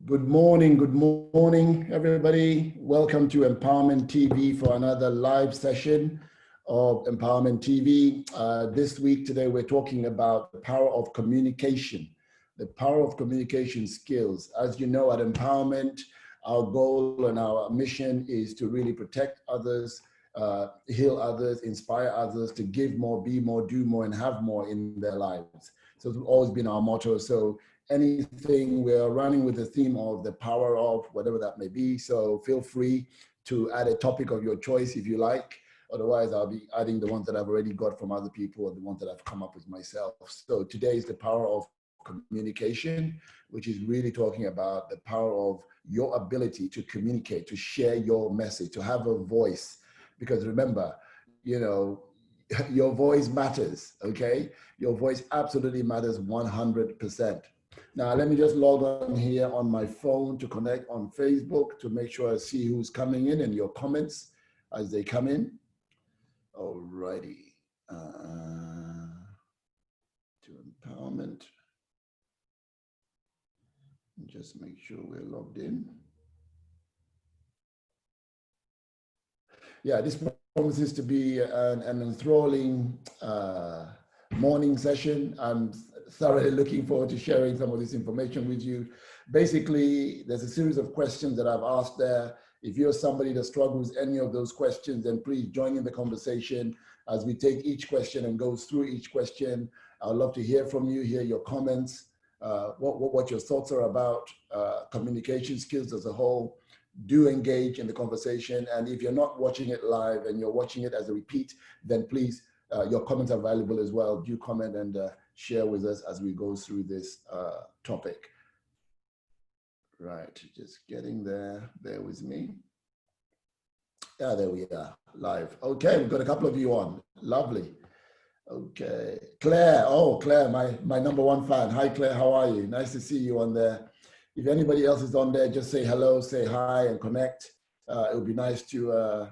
good morning, everybody. Welcome to Empowerment TV for another live session of Empowerment TV. This week, today, we're talking about the power of communication, the power of communication skills. As you know, at Empowerment, our goal and our mission is to really protect others, heal others, inspire others to give more, be more, do more, and have more in their lives. So it's always been our motto. So anything, we're running with the theme of the power of, whatever that may be. So feel free to add a topic of your choice if you like. Otherwise, I'll be adding the ones that I've already got from other people or the ones that I've come up with myself. So today is the power of communication, which is really talking about the power of your ability to communicate, to share your message, to have a voice. Because remember, you know, your voice matters, okay? Your voice absolutely matters 100%. Now, let me just log on here on my phone to connect on Facebook to make sure I see who's coming in and your comments as they come in. Alrighty. To Empowerment. Just make sure we're logged in. Yeah, this promises to be an enthralling morning session. I'm thoroughly looking forward to sharing some of this information with you. Basically, there's a series of questions that I've asked there. If you're somebody that struggles with any of those questions, then please join in the conversation as we take each question and go through each question. I'd love to hear from you, hear your comments, what your thoughts are about communication skills as a whole. Do engage in the conversation. And if you're not watching it live and you're watching it as a repeat, then please, your comments are valuable as well. Do comment and share with us as we go through this topic. Right, just getting there, bear with me. Yeah, there we are, live. Okay, we've got a couple of you on, lovely. Okay, Claire, oh, Claire, my number one fan. Hi, Claire, how are you? Nice to see you on there. If anybody else is on there, just say hello, say hi, and connect. It would be nice to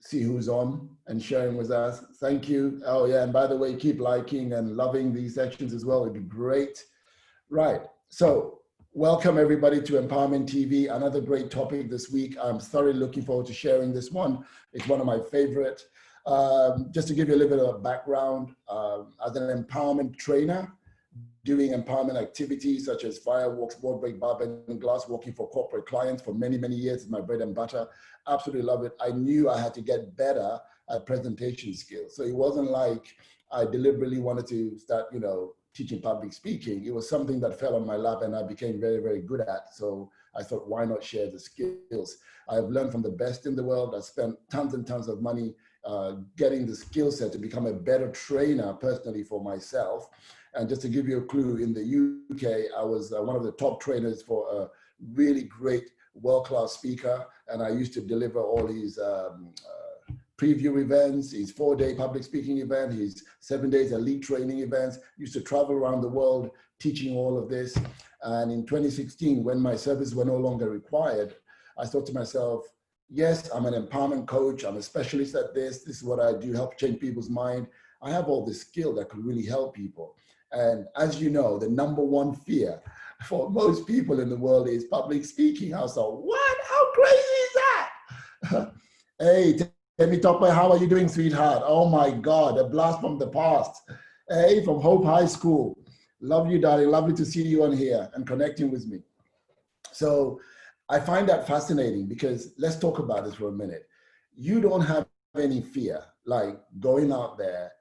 see who's on and sharing with us. Thank you. Oh yeah, and by the way, keep liking and loving these sections as well. It'd be great. Right, so welcome everybody to Empowerment TV. Another great topic this week. I'm thoroughly looking forward to sharing this one. It's one of my favorite. Just to give you a little bit of background, as an empowerment trainer, doing empowerment activities such as firewalks, board break, bar bending, glass walking for corporate clients for many, many years. It's my bread and butter. Absolutely love it. I knew I had to get better at presentation skills. So it wasn't like I deliberately wanted to start, you know, teaching public speaking. It was something that fell on my lap and I became very, very good at. So I thought, why not share the skills? I've learned from the best in the world. I spent tons and tons of money getting the skill set to become a better trainer personally for myself. And just to give you a clue, in the UK, I was one of the top trainers for a really great world-class speaker. And I used to deliver all his preview events, his 4-day public speaking event, his 7 days elite training events, used to travel around the world teaching all of this. And in 2016, when my services were no longer required, I thought to myself, yes, I'm an empowerment coach. I'm a specialist at this. This is what I do, help change people's mind. I have all this skill that could really help people. And as you know, the number one fear for most people in the world is public speaking. I was like, what? How crazy is that? Hey, Temi Topper, how are you doing, sweetheart? Oh my God, a blast from the past. Hey, from Hope High School. Love you, darling. Lovely to see you on here and connecting with me. So I find that fascinating because let's talk about this for a minute. You don't have any fear, like going out there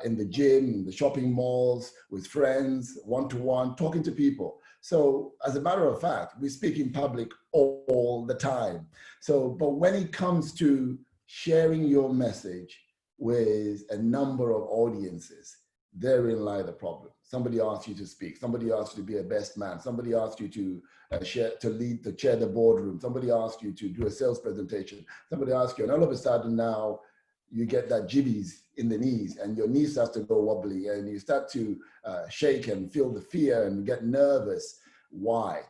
in the gym, in the shopping malls, with friends, one-to-one, talking to people. So as a matter of fact, we speak in public all the time. So, but when it comes to sharing your message with a number of audiences, therein lie the problem. Somebody asks you to speak. Somebody asks you to be a best man. Somebody asks you to chair the boardroom. Somebody asks you to do a sales presentation. Somebody asks you, and all of a sudden now you get that jibbies in the knees and your knees start to go wobbly and you start to shake and feel the fear and get nervous. Why?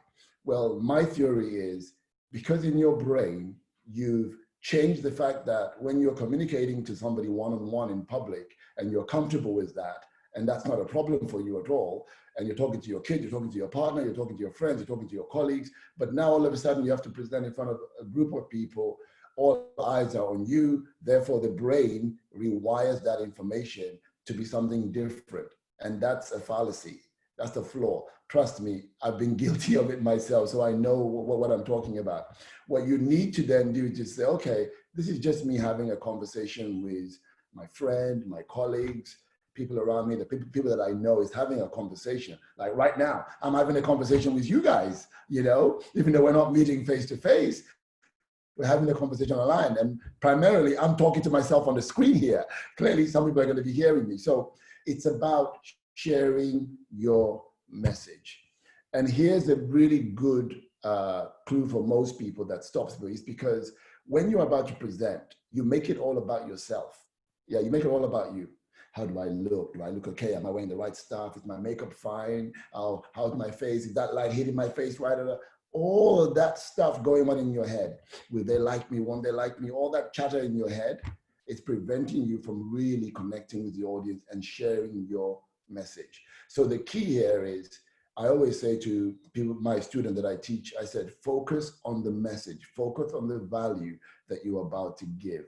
Well, my theory is because in your brain, you've changed the fact that when you're communicating to somebody one-on-one in public and you're comfortable with that, and that's not a problem for you at all, and you're talking to your kid, you're talking to your partner, you're talking to your friends, you're talking to your colleagues, but now all of a sudden you have to present in front of a group of people, all eyes are on you, therefore the brain rewires that information to be something different, and that's a fallacy. That's the flaw. Trust me, I've been guilty of it myself, so I know what I'm talking about. What you need to then do is just say, okay, this is just me having a conversation with my friend, my colleagues, people around me, the people that I know is having a conversation. Like right now, I'm having a conversation with you guys, you know, even though we're not meeting face to face, we're having a conversation online. And primarily, I'm talking to myself on the screen here. Clearly, some people are going to be hearing me. So it's about sharing your message. And here's a really good clue for most people that stops me, is because when you're about to present, you make it all about yourself. Yeah, you make it all about you. How do I look? Do I look okay? Am I wearing the right stuff? Is my makeup fine? How's my face? Is that light hitting my face right? All of that stuff going on in your head. Will they like me? Won't they like me? All that chatter in your head, it's preventing you from really connecting with the audience and sharing your message. So the key here is, I always say to people, my student that I teach, I said, focus on the message, focus on the value that you're about to give.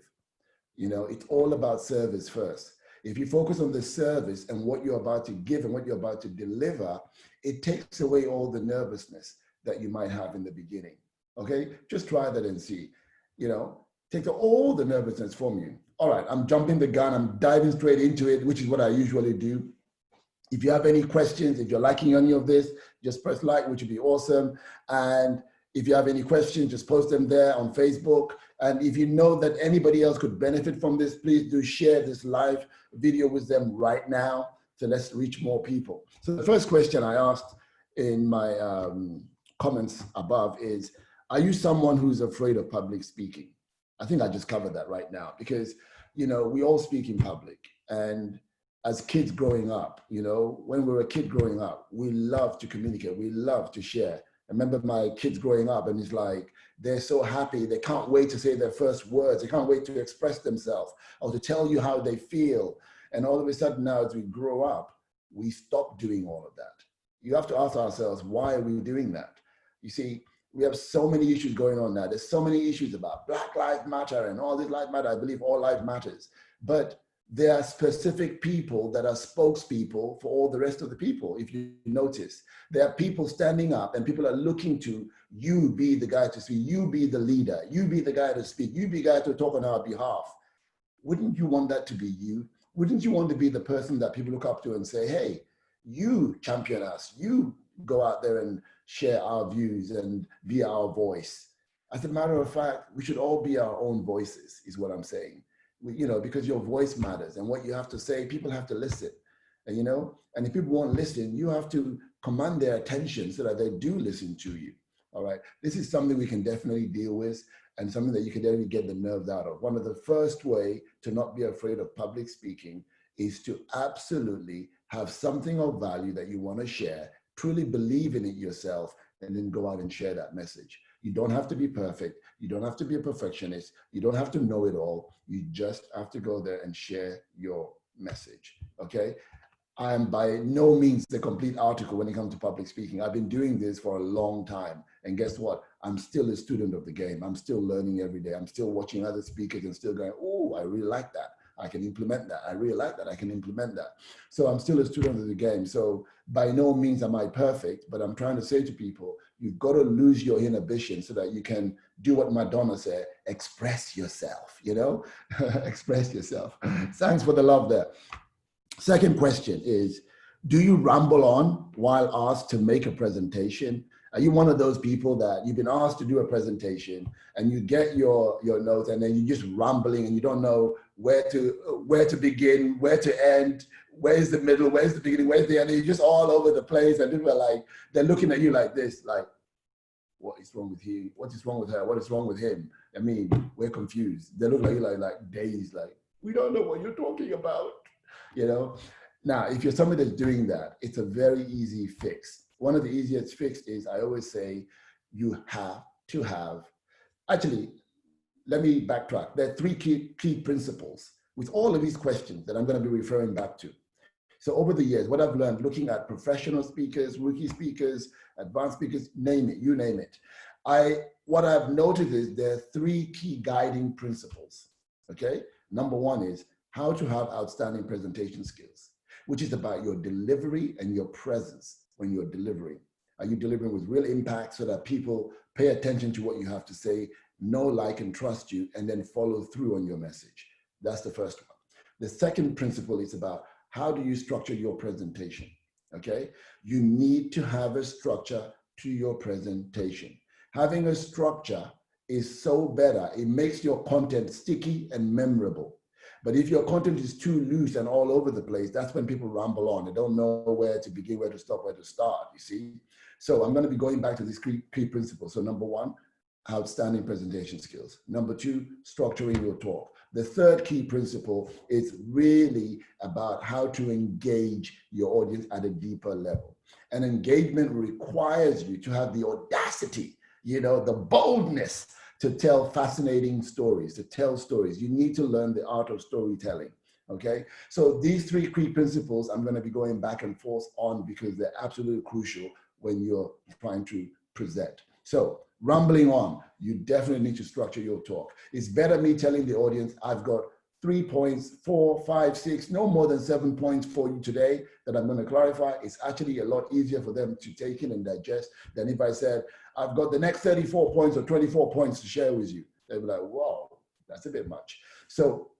You know, it's all about service first. If you focus on the service and what you're about to give and what you're about to deliver, it takes away all the nervousness that you might have in the beginning. Okay, just try that and see. You know, take all the nervousness from you. All right, I'm jumping the gun, I'm diving straight into it, which is what I usually do. If you have any questions, if you're liking any of this, just press like, which would be awesome. And if you have any questions, just post them there on Facebook. And if you know that anybody else could benefit from this, please do share this live video with them right now. So let's reach more people. So the first question I asked in my comments above is, are you someone who's afraid of public speaking? I think I just covered that right now, because, you know, we all speak in public. And as kids growing up, you know, when we were a kid growing up, we love to communicate, we love to share. I remember my kids growing up, and it's like, they're so happy, they can't wait to say their first words, they can't wait to express themselves or to tell you how they feel. And all of a sudden now, as we grow up, we stop doing all of that. You have to ask ourselves, why are we doing that? You see, we have so many issues going on now. There's so many issues about Black Lives Matter and all this life matter. I believe all life matters. But there are specific people that are spokespeople for all the rest of the people. If you notice, there are people standing up and people are looking to you be the guy to speak, you be the leader, you be the guy to speak, you be the guy to talk on our behalf. Wouldn't you want that to be you? Wouldn't you want to be the person that people look up to and say, hey, you champion us, you go out there and share our views and be our voice? As a matter of fact, we should all be our own voices, is what I'm saying. You know, because your voice matters, and what you have to say, people have to listen. And, you know, and if people won't listen, you have to command their attention so that they do listen to you. All right. This is something we can definitely deal with, and something that you can definitely get the nerves out of. One of the first way to not be afraid of public speaking is to absolutely have something of value that you want to share, truly believe in it yourself, and then go out and share that message. You don't have to be perfect. You don't have to be a perfectionist. You don't have to know it all. You just have to go there and share your message, okay? I am by no means the complete article when it comes to public speaking. I've been doing this for a long time. And guess what? I'm still a student of the game. I'm still learning every day. I'm still watching other speakers and still going, oh, I really like that. I can implement that. I really like that. I can implement that. So I'm still a student of the game. So by no means am I perfect, but I'm trying to say to people, you've got to lose your inhibition so that you can do what Madonna said, express yourself, you know, express yourself. Thanks for the love there. Second question is, do you ramble on while asked to make a presentation? Are you one of those people that you've been asked to do a presentation and you get your notes and then you're just rambling and you don't know where to begin, where to end, where's the middle, where's the beginning, where's the end? You're just all over the place, and people are like, they're looking at you like this, like, what is wrong with you? What is wrong with her? What is wrong with him? I mean, we're confused. They look like you like dazed, like, we don't know what you're talking about, you know? Now, if you're somebody that's doing that, it's a very easy fix. One of the easiest fix is, I always say, you have to have, actually, let me backtrack. There are three key principles with all of these questions that I'm going to be referring back to. So over the years, what I've learned looking at professional speakers, rookie speakers, advanced speakers, name it, you name it. What I've noted is there are three key guiding principles, okay? Number one is how to have outstanding presentation skills, which is about your delivery and your presence when you're delivering. Are you delivering with real impact so that people pay attention to what you have to say, know, like, and trust you, and then follow through on your message? That's the first one. The second principle is about how do you structure your presentation, okay? You need to have a structure to your presentation. Having a structure is so better. It makes your content sticky and memorable. But if your content is too loose and all over the place, that's when people ramble on. They don't know where to begin, where to stop, where to start, you see? So I'm going to be going back to these key principles. So number one, outstanding presentation skills. Number two, structuring your talk. The third key principle is really about how to engage your audience at a deeper level. And engagement requires you to have the audacity, you know, the boldness to tell fascinating stories, to tell stories. You need to learn the art of storytelling, okay? So these three key principles I'm gonna be going back and forth on because they're absolutely crucial when you're trying to present. So rambling on, you definitely need to structure your talk. It's better me telling the audience, I've got 3 points, 4, 5, 6, no more than 7 points for you today that I'm going to clarify. It's actually a lot easier for them to take in and digest than if I said, I've got the next 34 points or 24 points to share with you. They'll be like, whoa, that's a bit much. So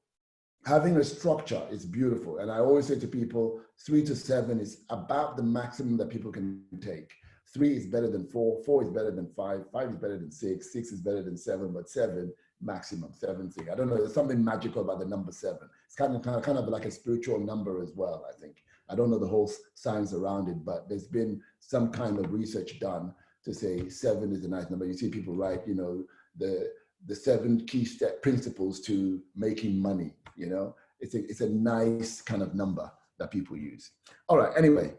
having a structure is beautiful. And I always say to people, 3 to 7 is about the maximum that people can take. 3 is better than 4, 4 is better than 5, 5 is better than 6, 6 is better than 7, but 7 maximum, 7 thing. I don't know, there's something magical about the number 7. It's kind of like a spiritual number as well, I think. I don't know the whole science around it, but there's been some kind of research done to say 7 is a nice number. You see people write, you know, the 7 key principles to making money, you know. It's a nice kind of number that people use. All right, anyway,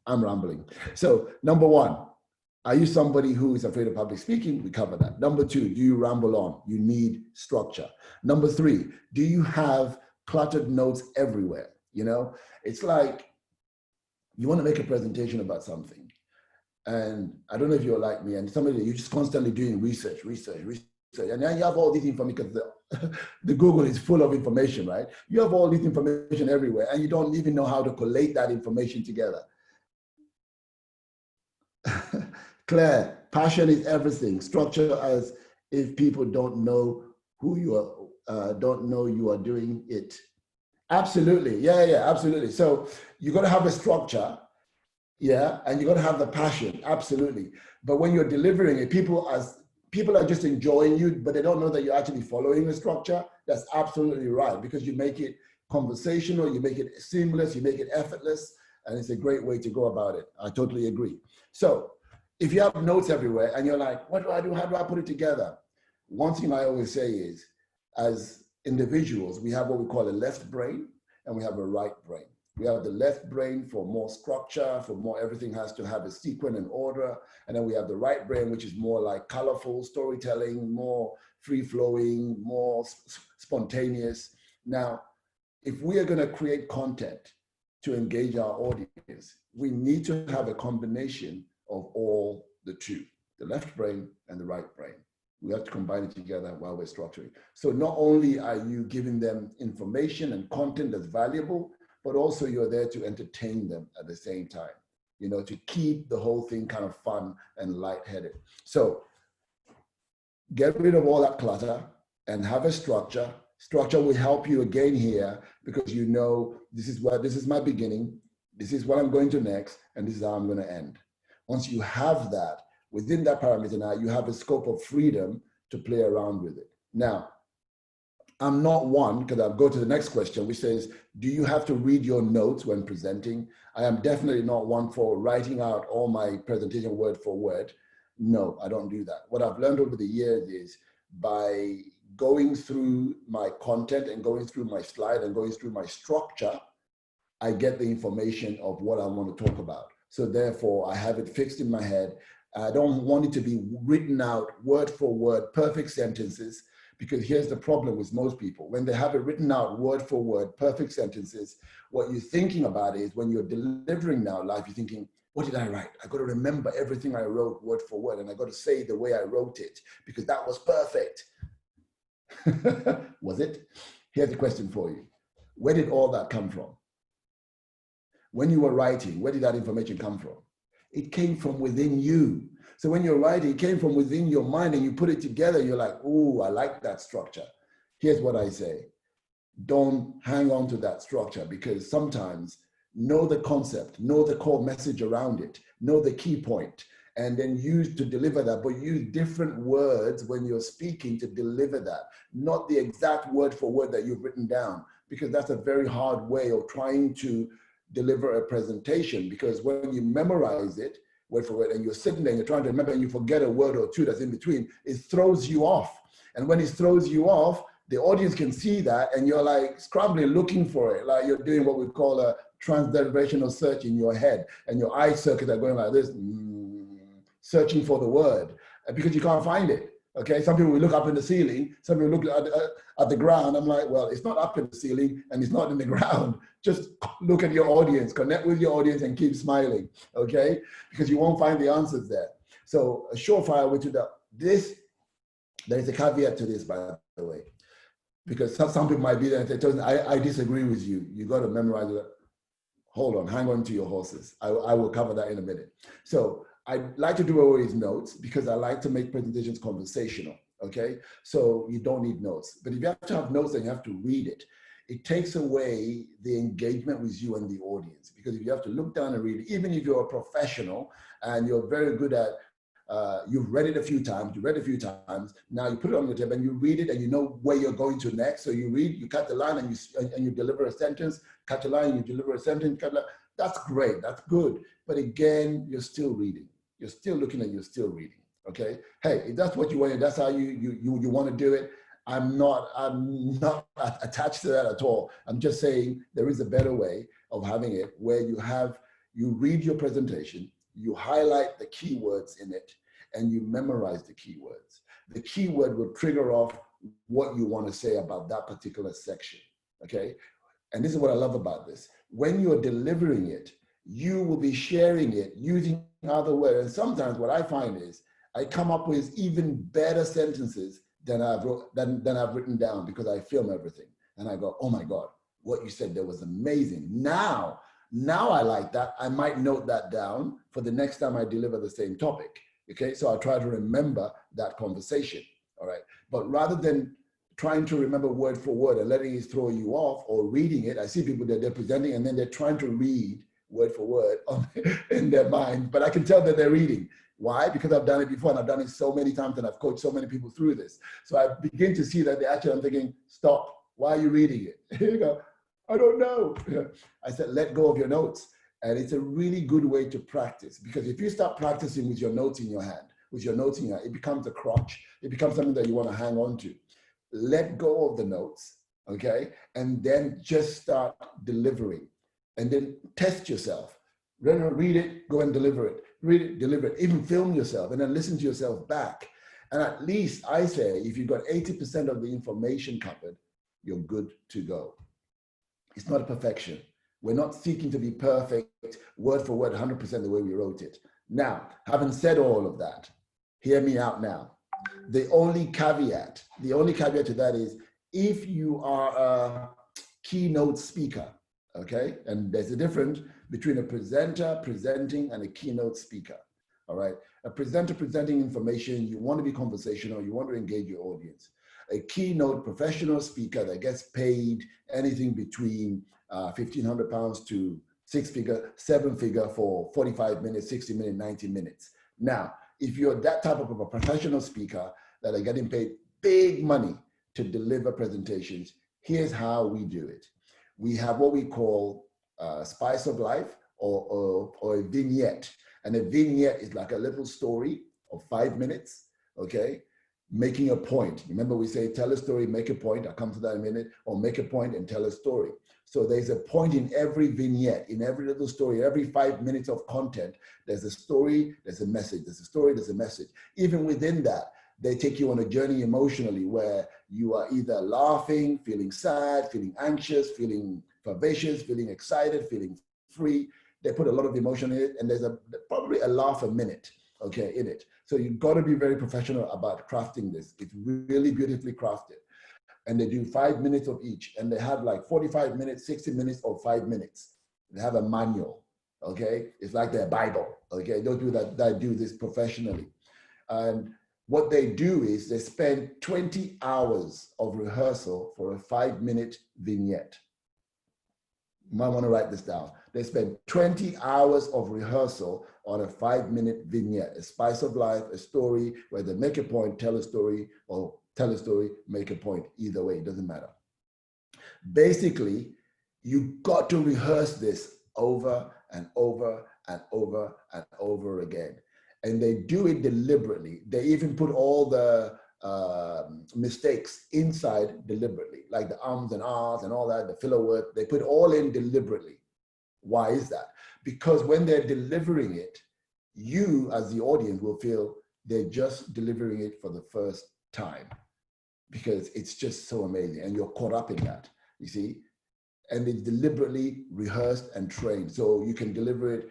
I'm rambling. So number one, are you somebody who is afraid of public speaking? We cover that. Number 2, do you ramble on? You need structure. Number 3, do you have cluttered notes everywhere? You know, it's like you want to make a presentation about something. And I don't know if you're like me and somebody, you're just constantly doing research. And then you have all this information because the Google is full of information, right? You have all this information everywhere and you don't even know how to collate that information together. Claire, passion is everything. Structure as if people don't know who you are, don't know you are doing it. Absolutely, yeah, absolutely. So you got to have a structure, yeah, and you got to have the passion, absolutely. But when you're delivering it, people are just enjoying you, but they don't know that you're actually following a structure. That's absolutely right, because you make it conversational, you make it seamless, you make it effortless, and it's a great way to go about it. I totally agree. So if you have notes everywhere and you're like, what do I do? How do I put it together? One thing I always say is, as individuals, we have what we call a left brain and we have a right brain. We have the left brain for more structure, for more everything has to have a sequence and order. And then we have the right brain, which is more like colorful storytelling, more free-flowing, more spontaneous. Now, if we are going to create content to engage our audience, we need to have a combination of all the two, the left brain and the right brain. We have to combine it together while we're structuring. So not only are you giving them information and content that's valuable, but also you're there to entertain them at the same time, you know, to keep the whole thing kind of fun and lightheaded. So get rid of all that clutter and have a structure. Structure will help you again here because you know this is my beginning, this is what I'm going to next, and this is how I'm going to end. Once you have that, within that parameter now, you have a scope of freedom to play around with it. Now, I'm not one, because I'll go to the next question, which says, do you have to read your notes when presenting? I am definitely not one for writing out all my presentation word for word. No, I don't do that. What I've learned over the years is by going through my content and going through my slide and going through my structure, I get the information of what I want to talk about. So therefore, I have it fixed in my head. I don't want it to be written out word for word, perfect sentences, Because here's the problem with most people. When they have it written out word for word, perfect sentences, what you're thinking about is when you're delivering now live, you're thinking, what did I write? I got to remember everything I wrote word for word, and I got to say the way I wrote it because that was perfect. Was it? Here's the question for you. Where did all that come from? When you were writing, where did that information come from? It came from within you. So when you're writing, it came from within your mind and you put it together, you're like, oh, I like that structure. Here's what I say. Don't hang on to that structure, because sometimes know the concept, know the core message around it, know the key point, and then use to deliver that, but use different words when you're speaking to deliver that, not the exact word for word that you've written down, because that's a very hard way of trying to deliver a presentation. Because when you memorize it word for word and you're sitting there and you're trying to remember and you forget a word or two that's in between, it throws you off. And when it throws you off, the audience can see that and you're like scrambling, looking for it. Like you're doing what we call a transderivational search in your head, and your eye circuits are going like this, searching for the word, because you can't find it. Okay, some people will look up in the ceiling, some people look at the ground. I'm like, well, it's not up in the ceiling and it's not in the ground. Just look at your audience, connect with your audience and keep smiling, okay? Because you won't find the answers there. So a surefire way to that. There's a caveat to this, by the way, because some people might be there and say, I disagree with you. You got to memorize it. Hold on, hang on to your horses. I will cover that in a minute. So I like to do away with notes because I like to make presentations conversational, okay? So you don't need notes. But if you have to have notes, then you have to read it. It takes away the engagement with you and the audience, because if you have to look down and read it, even if you're a professional and you're very good at, you've read it a few times, now you put it on your table and you read it and you know where you're going to next. So you read, you cut the line and you deliver a sentence, cut the line, you deliver a sentence, cut the line. That's great, that's good. But again, you're still reading. You're still looking and you're still reading, okay? Hey, if that's what you want, if that's how you want to do it, I'm not attached to that at all. I'm just saying there is a better way of having it where you read your presentation, you highlight the keywords in it, and you memorize the keywords. The keyword will trigger off what you want to say about that particular section, okay? And this is what I love about this. When you're delivering it, you will be sharing it using other words. And sometimes what I find is I come up with even better sentences than I've written down, because I film everything. And I go, oh my God, what you said there was amazing. Now I like that. I might note that down for the next time I deliver the same topic. Okay, so I try to remember that conversation, all right? But rather than trying to remember word for word and letting it throw you off, or reading it, I see people that they're presenting and then they're trying to read word for word in their mind, but I can tell that they're reading. Why? Because I've done it before and I've done it so many times and I've coached so many people through this. So I begin to see that I'm thinking, stop, why are you reading it? You go, I don't know. I said, let go of your notes. And it's a really good way to practice, because if you start practicing with your notes in your hand, it becomes a crutch. It becomes something that you want to hang on to. Let go of the notes, okay? And then just start delivering. And then test yourself. Read it, go and deliver it. Read it, deliver it. Even film yourself and then listen to yourself back. And at least I say, if you've got 80% of the information covered, you're good to go. It's not a perfection. We're not seeking to be perfect, word for word, 100% the way we wrote it. Now, having said all of that, hear me out now. The only caveat to that is if you are a keynote speaker, okay? And there's a difference between a presenter presenting and a keynote speaker, all right? A presenter presenting information, you want to be conversational, you want to engage your audience. A keynote professional speaker that gets paid anything between £1,500 to seven figure for 45 minutes, 60 minutes, 90 minutes. Now, if you're that type of a professional speaker that are getting paid big money to deliver presentations, here's how we do it. We have what we call spice of life or a vignette. And a vignette is like a little story of 5 minutes, okay? Making a point. Remember we say, tell a story, make a point. I'll come to that in a minute. Or make a point and tell a story. So there's a point in every vignette, in every little story, every 5 minutes of content, there's a story, there's a message, there's a story, there's a message. Even within that, They take you on a journey emotionally where you are either laughing, feeling sad, feeling anxious, feeling vivacious, feeling excited, feeling free. They put a lot of emotion in it, and there's probably a laugh a minute, okay, in it. So you've got to be very professional about crafting this. It's really beautifully crafted. And they do 5 minutes of each, and they have like 45 minutes, 60 minutes, or 5 minutes. They have a manual, okay? It's like their Bible, okay? Those people that do this professionally. And what they do is they spend 20 hours of rehearsal for a 5-minute vignette. You might want to write this down. They spend 20 hours of rehearsal on a 5-minute vignette, a spice of life, a story where they make a point, tell a story, or tell a story, make a point. Either way, it doesn't matter. Basically, you've got to rehearse this over and over and over and over again. And they do it deliberately. They even put all the mistakes inside deliberately, like the ums and ahs and all that, the filler word, they put all in deliberately. Why is that? Because when they're delivering it, you as the audience will feel they're just delivering it for the first time, because it's just so amazing and you're caught up in that, you see? And it's deliberately rehearsed and trained. So you can deliver it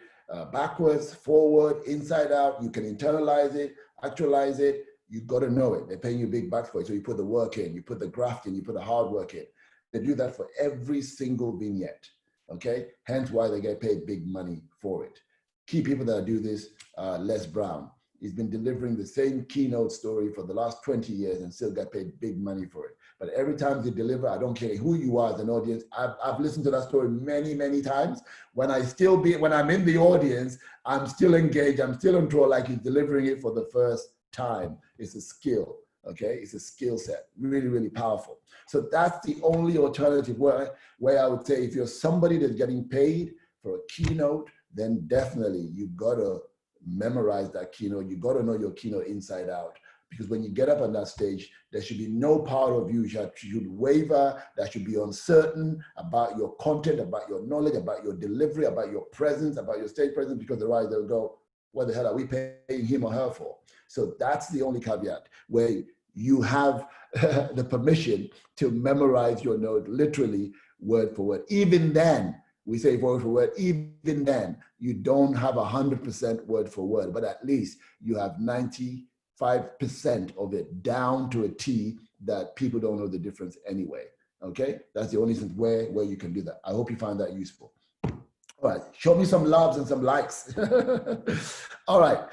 backwards, forward, inside out. You can internalize it, actualize it. You've got to know it. They're paying you big bucks for it. So you put the work in, you put the graft in, you put the hard work in. They do that for every single vignette, okay? Hence why they get paid big money for it. Key people that do this, Les Brown. He's been delivering the same keynote story for the last 20 years and still get paid big money for it. But every time they deliver, I don't care who you are as an audience. I've listened to that story many, many times. When I'm in the audience, I'm still engaged. I'm still on tour like he's delivering it for the first time. It's a skill, okay? It's a skill set, really, really powerful. So that's the only alternative where I would say if you're somebody that's getting paid for a keynote, then definitely you've got to memorize that keynote. You got to know your keynote inside out, because when you get up on that stage, there should be no part of you that should waver, that should be uncertain about your content, about your knowledge, about your delivery, about your presence, about your stage presence, because otherwise they'll go, what the hell are we paying him or her for? So that's the only caveat where you have the permission to memorize your note literally word for word. Even then, we say word for word, even then, you don't have 100% word for word, but at least you have 95% of it down to a T that people don't know the difference anyway, okay? That's the only sense where you can do that. I hope you find that useful. All right, show me some loves and some likes. All right,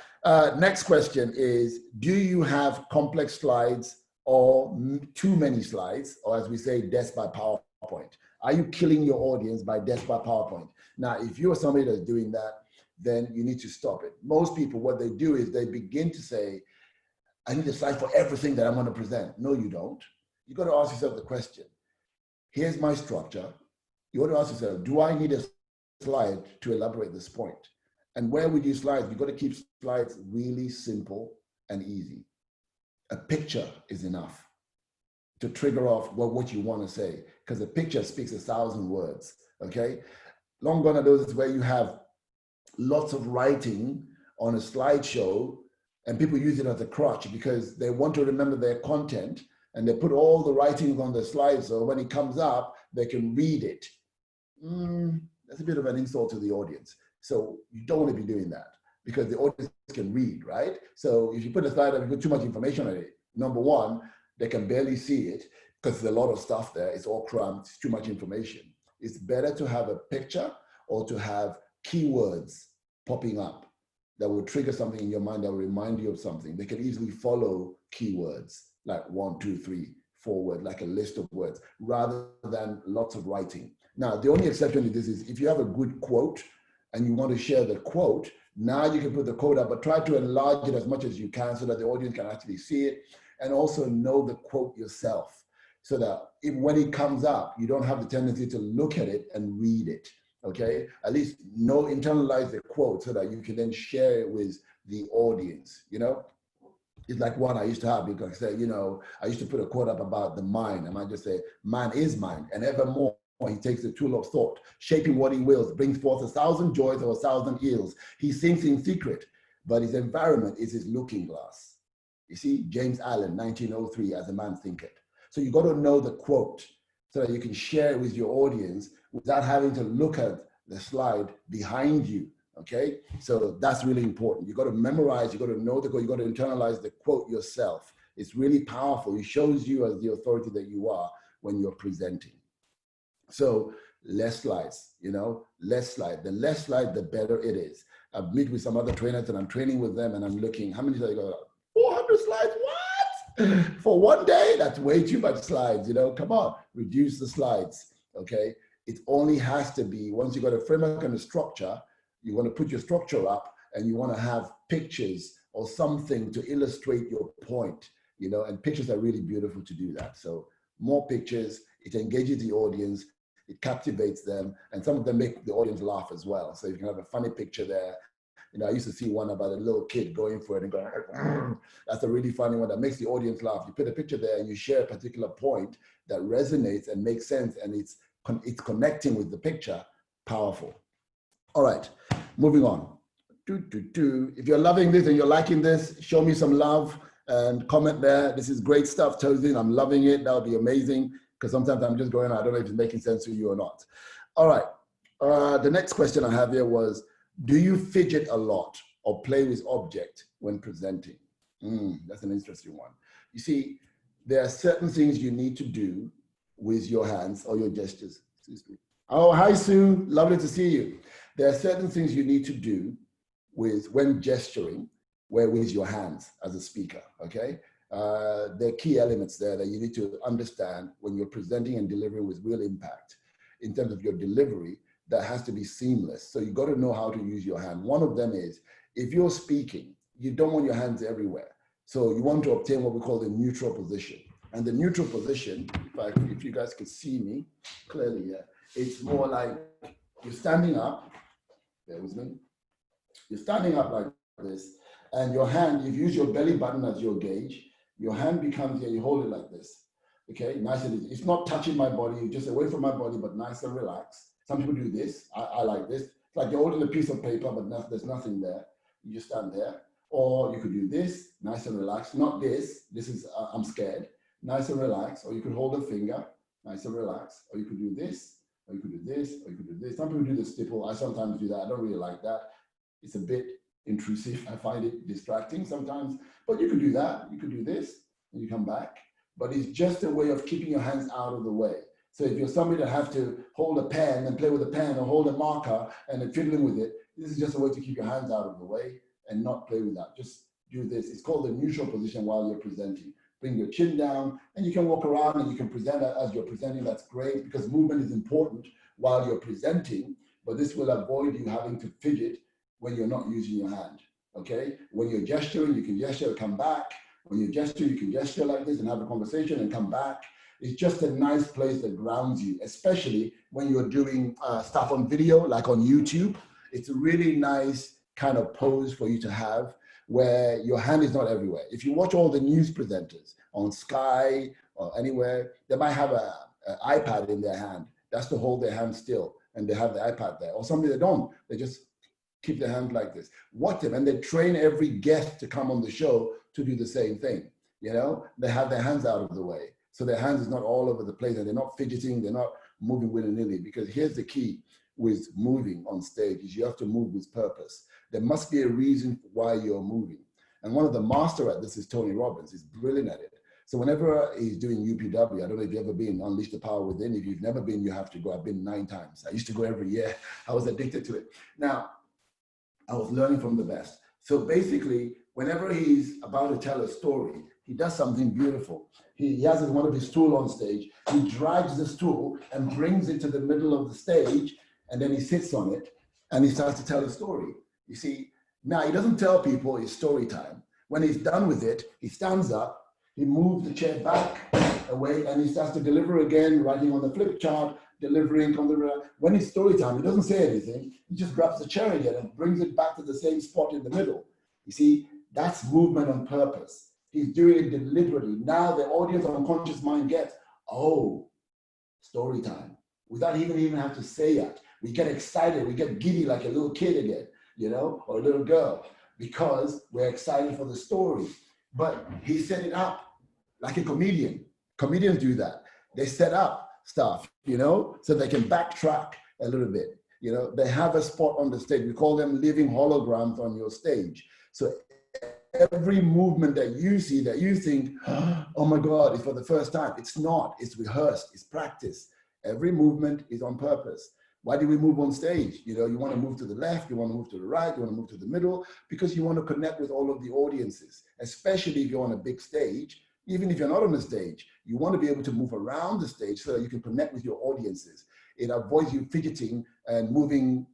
next question is, do you have complex slides or too many slides, or as we say, death by PowerPoint? Are you killing your audience by death by PowerPoint? Now, if you're somebody that's doing that, then you need to stop it. Most people, what they do is they begin to say, I need a slide for everything that I'm going to present. No, you don't. You got to ask yourself the question. Here's my structure. You want to ask yourself, do I need a slide to elaborate this point? And where would you slide? You've got to keep slides really simple and easy. A picture is enough to trigger off what you want to say, because a picture speaks 1,000 words, okay? Long gone are those where you have lots of writing on a slideshow and people use it as a crutch because they want to remember their content, and they put all the writings on the slide so when it comes up, they can read it. That's a bit of an insult to the audience. So you don't want to be doing that because the audience can read, right? So if you put a slide and you put too much information on it, number one, they can barely see it because there's a lot of stuff there. It's all crammed, it's too much information. It's better to have a picture or to have keywords popping up that will trigger something in your mind that will remind you of something. They can easily follow keywords like 1, 2, 3, 4 words, like a list of words, rather than lots of writing. Now, the only exception to this is if you have a good quote and you want to share the quote, now you can put the quote up, but try to enlarge it as much as you can so that the audience can actually see it, and also know the quote yourself so that when it comes up, you don't have the tendency to look at it and read it, okay? At least internalize the quote so that you can then share it with the audience, you know? It's like one I used to have, because I say, I used to put a quote up about the mind, and I just say, man is mind, and evermore he takes the tool of thought, shaping what he wills, brings forth 1,000 joys or 1,000 ills. He thinks in secret, but his environment is his looking glass. You see, James Allen, 1903, as a man thinketh. So you got to know the quote so that you can share it with your audience without having to look at the slide behind you. Okay, so that's really important. You got to memorize, you got to know the quote, you got to internalize the quote yourself. It's really powerful. It shows you as the authority that you are when you're presenting. So less slides, less slide. The less slide, the better it is. I've met with some other trainers and I'm training with them and I'm looking, how many slides? 400 slides, what? For one day? That's way too much slides, come on, reduce the slides, okay? It only has to be, once you've got a framework and a structure, you want to put your structure up and you want to have pictures or something to illustrate your point, and pictures are really beautiful to do that. So more pictures, it engages the audience, it captivates them, and some of them make the audience laugh as well. So you can have a funny picture there. I used to see one about a little kid going for it and going, that's a really funny one that makes the audience laugh. You put a picture there and you share a particular point that resonates and makes sense and it's connecting with the picture, powerful. All right, moving on. If you're loving this and you're liking this, show me some love and comment there. This is great stuff, Tosin. I'm loving it. That would be amazing because sometimes I'm just going, I don't know if it's making sense to you or not. All right, the next question I have here was, do you fidget a lot or play with object when presenting? That's an interesting one. You see, there are certain things you need to do with your hands or your gestures. Excuse me. Oh, hi, Sue. Lovely to see you. There are certain things you need to do when gesturing, with your hands as a speaker, okay? There are key elements there that you need to understand when you're presenting and delivering with real impact. In terms of your delivery, that has to be seamless. So you got to know how to use your hand. One of them is, if you're speaking, you don't want your hands everywhere. So you want to obtain what we call the neutral position. And the neutral position, if you guys could see me clearly here, it's more like you're standing up, bear with me. You're standing up like this, and your hand, you've used your belly button as your gauge. Your hand becomes here, you hold it like this. Okay, nice and easy. It's not touching my body, just away from my body, but nice and relaxed. Some people do this. I like this. It's like you're holding a piece of paper, but there's nothing there. You just stand there. Or you could do this, nice and relaxed. Not this. This is, I'm scared. Nice and relaxed. Or you could hold a finger, nice and relaxed. Or you could do this, or you could do this, or you could do this. Some people do the stipple. I sometimes do that. I don't really like that. It's a bit intrusive. I find it distracting sometimes. But you could do that. You could do this, and you come back. But it's just a way of keeping your hands out of the way. So if you're somebody that have to hold a pen and play with a pen or hold a marker and then fiddling with it, this is just a way to keep your hands out of the way and not play with that. Just do this. It's called the neutral position while you're presenting. Bring your chin down and you can walk around and you can present as you're presenting. That's great because movement is important while you're presenting, but this will avoid you having to fidget when you're not using your hand, okay? When you're gesturing, you can gesture and come back. When you gesture, you can gesture like this and have a conversation and come back. It's just a nice place that grounds you, especially when you're doing stuff on video, like on YouTube. It's a really nice kind of pose for you to have where your hand is not everywhere. If you watch all the news presenters on Sky or anywhere, they might have an iPad in their hand. That's to hold their hand still, and they have the iPad there. Or somebody they don't, they just keep their hand like this. Watch them, and they train every guest to come on the show to do the same thing. They have their hands out of the way. So their hands is not all over the place and they're not fidgeting, they're not moving willy-nilly, because here's the key with moving on stage is you have to move with purpose. There must be a reason why you're moving. And one of the master at this is Tony Robbins. He's brilliant at it. So whenever he's doing UPW, I don't know if you've ever been, Unleash the Power Within. If you've never been, you have to go. I've been 9 times. I used to go every year. I was addicted to it. Now, I was learning from the best. So basically, whenever he's about to tell a story, he does something beautiful. He has one of his stool on stage. He drags the stool and brings it to the middle of the stage, and then he sits on it, and he starts to tell a story. You see, now he doesn't tell people it's story time. When he's done with it, he stands up, he moves the chair back away, and he starts to deliver again, writing on the flip chart, delivering. When it's story time, he doesn't say anything. He just grabs the chair again and brings it back to the same spot in the middle. You see, that's movement on purpose. He's doing it deliberately. Now the audience unconscious mind gets, oh, story time. Without even have to say it. We get excited, we get giddy like a little kid again, or a little girl, because we're excited for the story. but he set it up like a comedian. Comedians do that. They set up stuff, you know, so they can backtrack a little bit. You know, they have a spot on the stage. We call them living holograms on your stage. So every movement that you see that you think, oh my God, it's for the first time. It's not, it's rehearsed, it's practice. Every movement is on purpose. Why do we move on stage? You know, you want to move to the left, you want to move to the right, you want to move to the middle, because you want to connect with all of the audiences, especially if you're on a big stage. Even if you're not on the stage, you want to be able to move around the stage so that you can connect with your audiences. It avoids you fidgeting and moving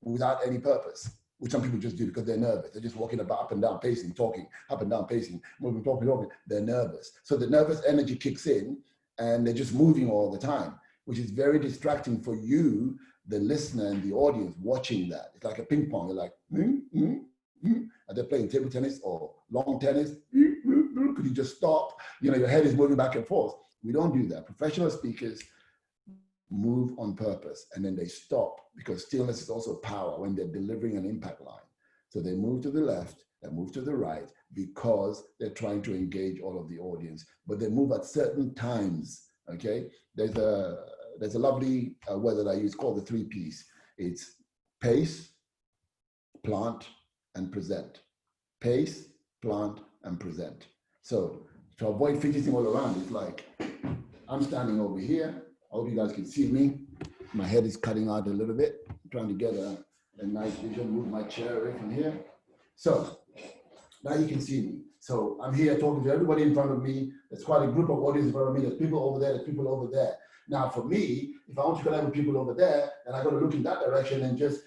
without any purpose, which some people just do because they're nervous. They're just walking about up and down, pacing, talking, up and down, pacing, moving, talking. They're nervous. So the nervous energy kicks in and they're just moving all the time, which is very distracting for you, the listener and the audience watching that. It's like a ping pong. You're like, Are they playing table tennis or long tennis? Could you just stop? You know, your head is moving back and forth. We don't do that. Professional speakers move on purpose and then they stop, because stillness is also power when they're delivering an impact line. So they move to the left and move to the right because they're trying to engage all of the audience, but they move at certain times, okay? There's a lovely word that I use called the 3 Ps. It's pace, plant, and present. Pace, plant, and present. So to avoid fidgeting all around, it's like, I'm standing over here. I hope you guys can see me. My head is cutting out a little bit. I'm trying to get a nice vision, move my chair away from here. So now you can see me. So I'm here talking to everybody in front of me. There's quite a group of audience in front of me. There's people over there, there's people over there. Now for me, if I want to connect with people over there, then I got to look in that direction and just,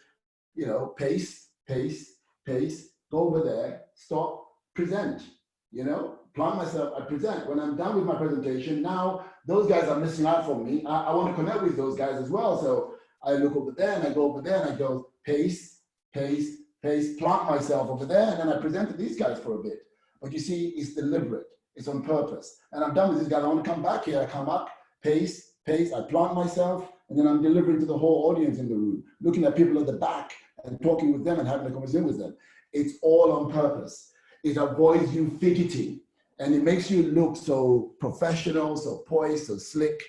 you know, pace, pace, pace, go over there, stop, present, you know, plant myself, I present. When I'm done with my presentation, now those guys are missing out from me. I want to connect with those guys as well. So I look over there and I go over there and I go pace, pace, pace, plant myself over there, and then I present to these guys for a bit. But you see, it's deliberate, it's on purpose. And I'm done with this guy. I want to come back here, I come up, pace, pace, I plant myself, and then I'm delivering to the whole audience in the room, looking at people at the back and talking with them and having a conversation with them. It's all on purpose. It avoids you fidgeting, and it makes you look so professional, so poised, so slick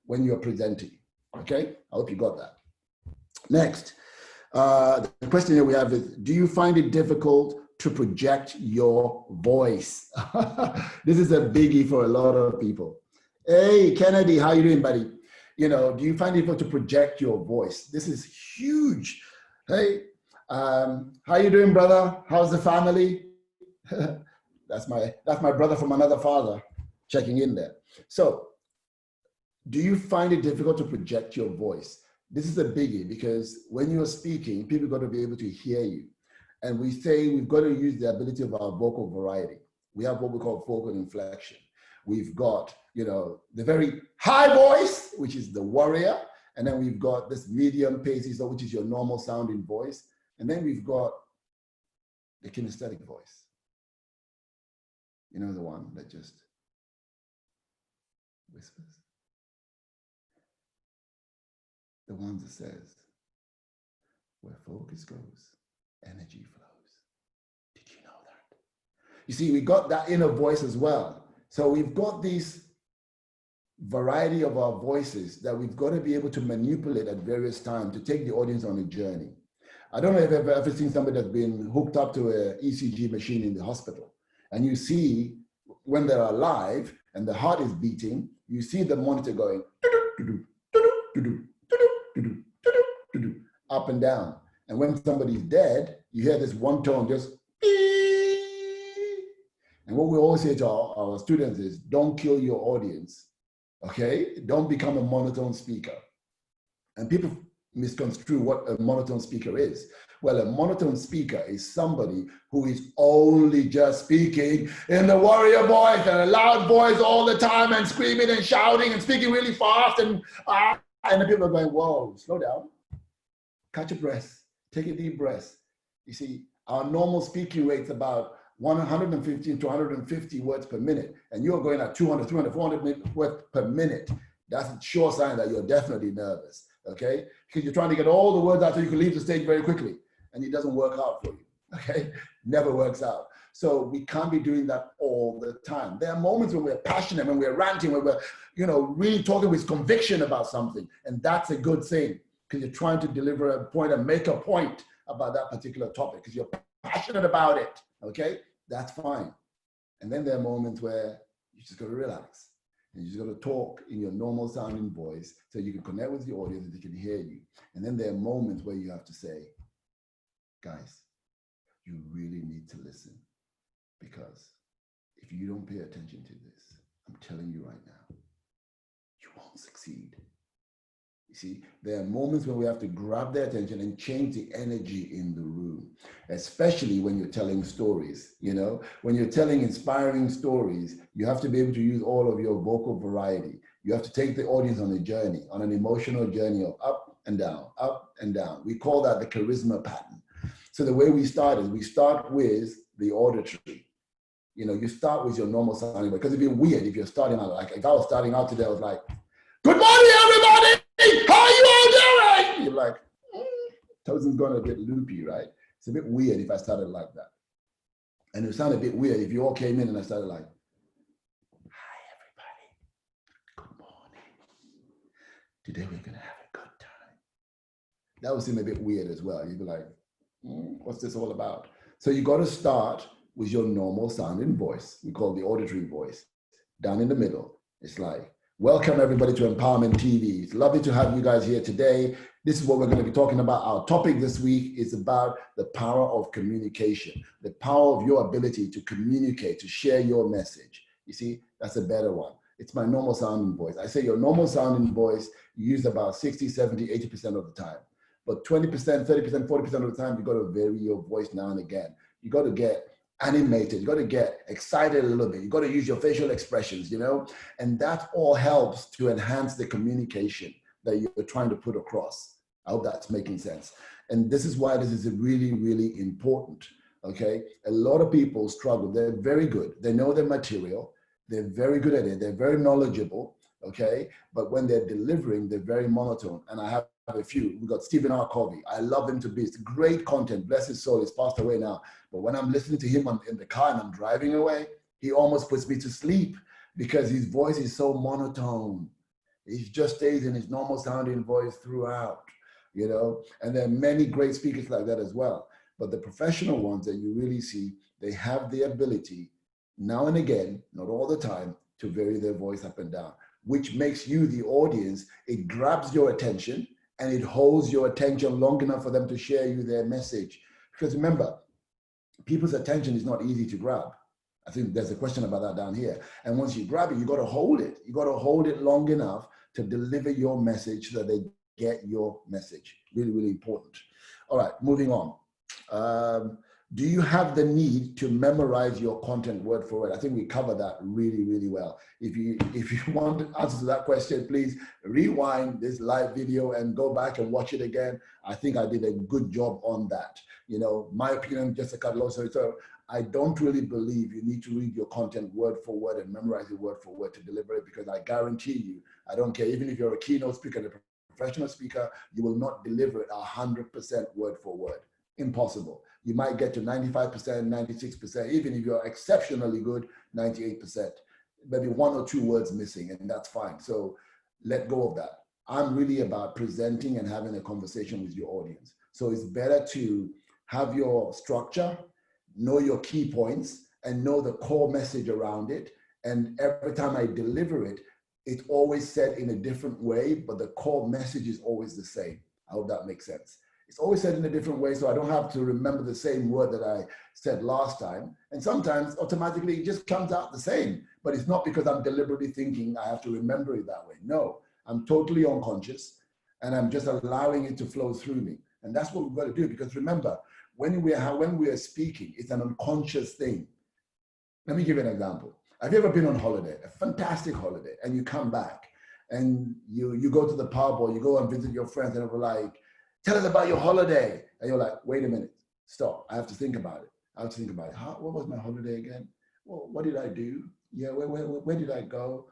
when you're presenting. Okay, I hope you got that. Next, the question that we have is, do you find it difficult to project your voice? This is a biggie for a lot of people. Hey, Kennedy, how you doing, buddy? You know, do you find it difficult to project your voice? This is huge. Hey, how you doing, brother? How's the family? That's my brother from another father checking in there. So, do you find it difficult to project your voice? This is a biggie, because when you're speaking, people got to be able to hear you. And we say we've got to use the ability of our vocal variety. We have what we call vocal inflection. We've got, you know, the very high voice, which is the warrior. And then we've got this medium pacey, so which is your normal sounding voice. And then we've got the kinesthetic voice. You know, the one that just whispers. The one that says, where focus goes, energy flows. Did you know that? You see, we got that inner voice as well. So we've got this variety of our voices that we've got to be able to manipulate at various times to take the audience on a journey. I don't know if you've ever seen somebody that's been hooked up to an ECG machine in the hospital, and you see when they're alive and the heart is beating, you see the monitor going up and down. And when somebody's dead, you hear this one tone just beep. And what we always say to our students is, don't kill your audience, okay? Don't become a monotone speaker. And people misconstrue what a monotone speaker is. Well, a monotone speaker is somebody who is only just speaking in the warrior voice and a loud voice all the time and screaming and shouting and speaking really fast, and the people are going, whoa, slow down, catch your breath, take a deep breath. You see, our normal speaking rate's about 150 to 150 words per minute, and you're going at 200, 300, 400 words per minute. That's a sure sign that you're definitely nervous, okay? Because you're trying to get all the words out so you can leave the stage very quickly, and it doesn't work out for you, okay? Never works out. So we can't be doing that all the time. There are moments when we're passionate, when we're ranting, when we're, really talking with conviction about something. And that's a good thing, because you're trying to deliver a point and make a point about that particular topic because you're passionate about it. Okay, that's fine. And then there are moments where you just got to relax. And you just got to talk in your normal sounding voice so you can connect with the audience and they can hear you. And then there are moments where you have to say, guys, you really need to listen, because if you don't pay attention to this, I'm telling you right now, you won't succeed. You see, there are moments when we have to grab their attention and change the energy in the room, especially when you're telling stories. When you're telling inspiring stories, you have to be able to use all of your vocal variety. You have to take the audience on a journey, on an emotional journey of up and down, up and down. We call that the charisma pattern. So the way we start is we start with the auditory. You start with your normal sounding, because it'd be weird if you're starting out, like if I was starting out today, I was like, good morning, everybody. How are you all doing? You're like, Tozen's gone a bit loopy, right? It's a bit weird if I started like that. And it would sound a bit weird if you all came in and I started like, hi, everybody. Good morning. Today we're going to have a good time. That would seem a bit weird as well. You'd be like, what's this all about? So you got to start with your normal sounding voice. We call the auditory voice. Down in the middle, it's like, welcome everybody to Empowerment TV. It's lovely to have you guys here today. This is what we're going to be talking about. Our topic this week is about the power of communication, the power of your ability to communicate, to share your message. You see, that's a better one. It's my normal sounding voice. I say your normal sounding voice you use about 60, 70, 80% of the time. But 20%, 30%, 40% of the time, you got to vary your voice now and again. You got to get animated, you got to get excited a little bit, you got to use your facial expressions, and that all helps to enhance the communication that you're trying to put across. I hope that's making sense. And this is why this is really, really important, okay? A lot of people struggle. They're very good. They know their material. They're very good at it. They're very knowledgeable, okay? But when they're delivering, they're very monotone. And I have a few. We got Stephen R. Covey. I love him to bits. Great content. Bless his soul. He's passed away now. But when I'm listening to him in the car and I'm driving away, he almost puts me to sleep because his voice is so monotone. He just stays in his normal sounding voice throughout, And there are many great speakers like that as well. But the professional ones that you really see, they have the ability now and again, not all the time, to vary their voice up and down, which makes you, the audience, it grabs your attention and it holds your attention long enough for them to share you their message. Because remember, people's attention is not easy to grab. I think there's a question about that down here. And once you grab it, you got to hold it. You got to hold it long enough to deliver your message so that they get your message. Really, really important. All right, moving on. Do you have the need to memorize your content word for word? I think we covered that really, really well. If you want an answer to that question, please rewind this live video and go back and watch it again. I think I did a good job on that. My opinion, just a couple of words. So I don't really believe you need to read your content word for word and memorize it word for word to deliver it, because I guarantee you, I don't care, even if you're a keynote speaker and a professional speaker, you will not deliver it 100% word for word. Impossible. You might get to 95%, 96%, even if you're exceptionally good, 98%. Maybe one or two words missing, and that's fine. So let go of that. I'm really about presenting and having a conversation with your audience. So it's better to have your structure, know your key points, and know the core message around it. And every time I deliver it, it's always said in a different way, but the core message is always the same. I hope that makes sense. It's always said in a different way, so I don't have to remember the same word that I said last time. And sometimes automatically it just comes out the same, but it's not because I'm deliberately thinking I have to remember it that way. No, I'm totally unconscious and I'm just allowing it to flow through me. And that's what we've got to do, because remember, when we are speaking, it's an unconscious thing. Let me give you an example. Have you ever been on holiday, a fantastic holiday, and you come back and you go to the pub or you go and visit your friends and they're like, tell us about your holiday. And you're like, wait a minute, stop. I have to think about it. What was my holiday again? Well, what did I do? Yeah, where did I go?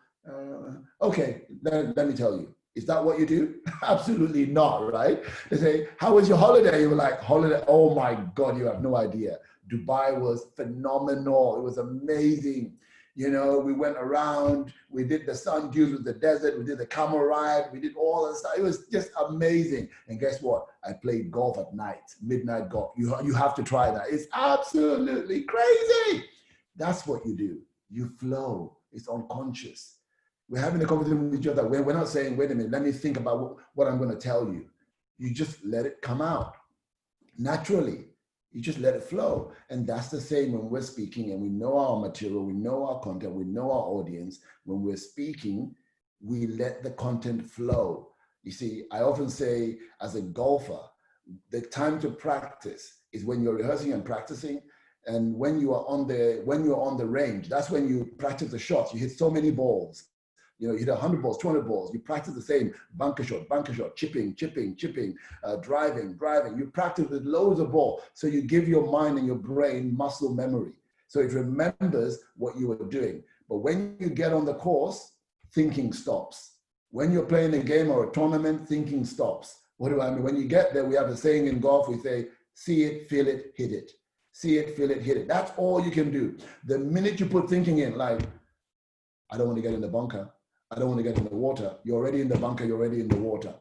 Okay, let me tell you. Is that what you do? Absolutely not, right? They say, how was your holiday? You were like, holiday, oh my God, you have no idea. Dubai was phenomenal. It was amazing. You know, we went around, we did the sun dunes with the desert, we did the camel ride, we did all that stuff. It was just amazing. And guess what? I played golf at night, midnight golf. You have to try that. It's absolutely crazy. That's what you do. You flow. It's unconscious. We're having a conversation with each other. We're not saying, wait a minute, let me think about what I'm going to tell you. You just let it come out naturally. You just let it flow. And that's the same when we're speaking and we know our material, we know our content, we know our audience. When we're speaking, we let the content flow. You see, I often say as a golfer, the time to practice is when you're rehearsing and practicing. And when you're on the range, that's when you practice the shots. You hit so many balls. You know, you hit 100 balls, 200 balls. You practice the same bunker shot, chipping, driving. You practice with loads of ball. So you give your mind and your brain muscle memory. So it remembers what you were doing. But when you get on the course, thinking stops. When you're playing a game or a tournament, thinking stops. What do I mean? When you get there, we have a saying in golf, we say, see it, feel it, hit it. See it, feel it, hit it. That's all you can do. The minute you put thinking in, like, I don't want to get in the bunker. I don't want to get in the water. You're already in the bunker, you're already in the water,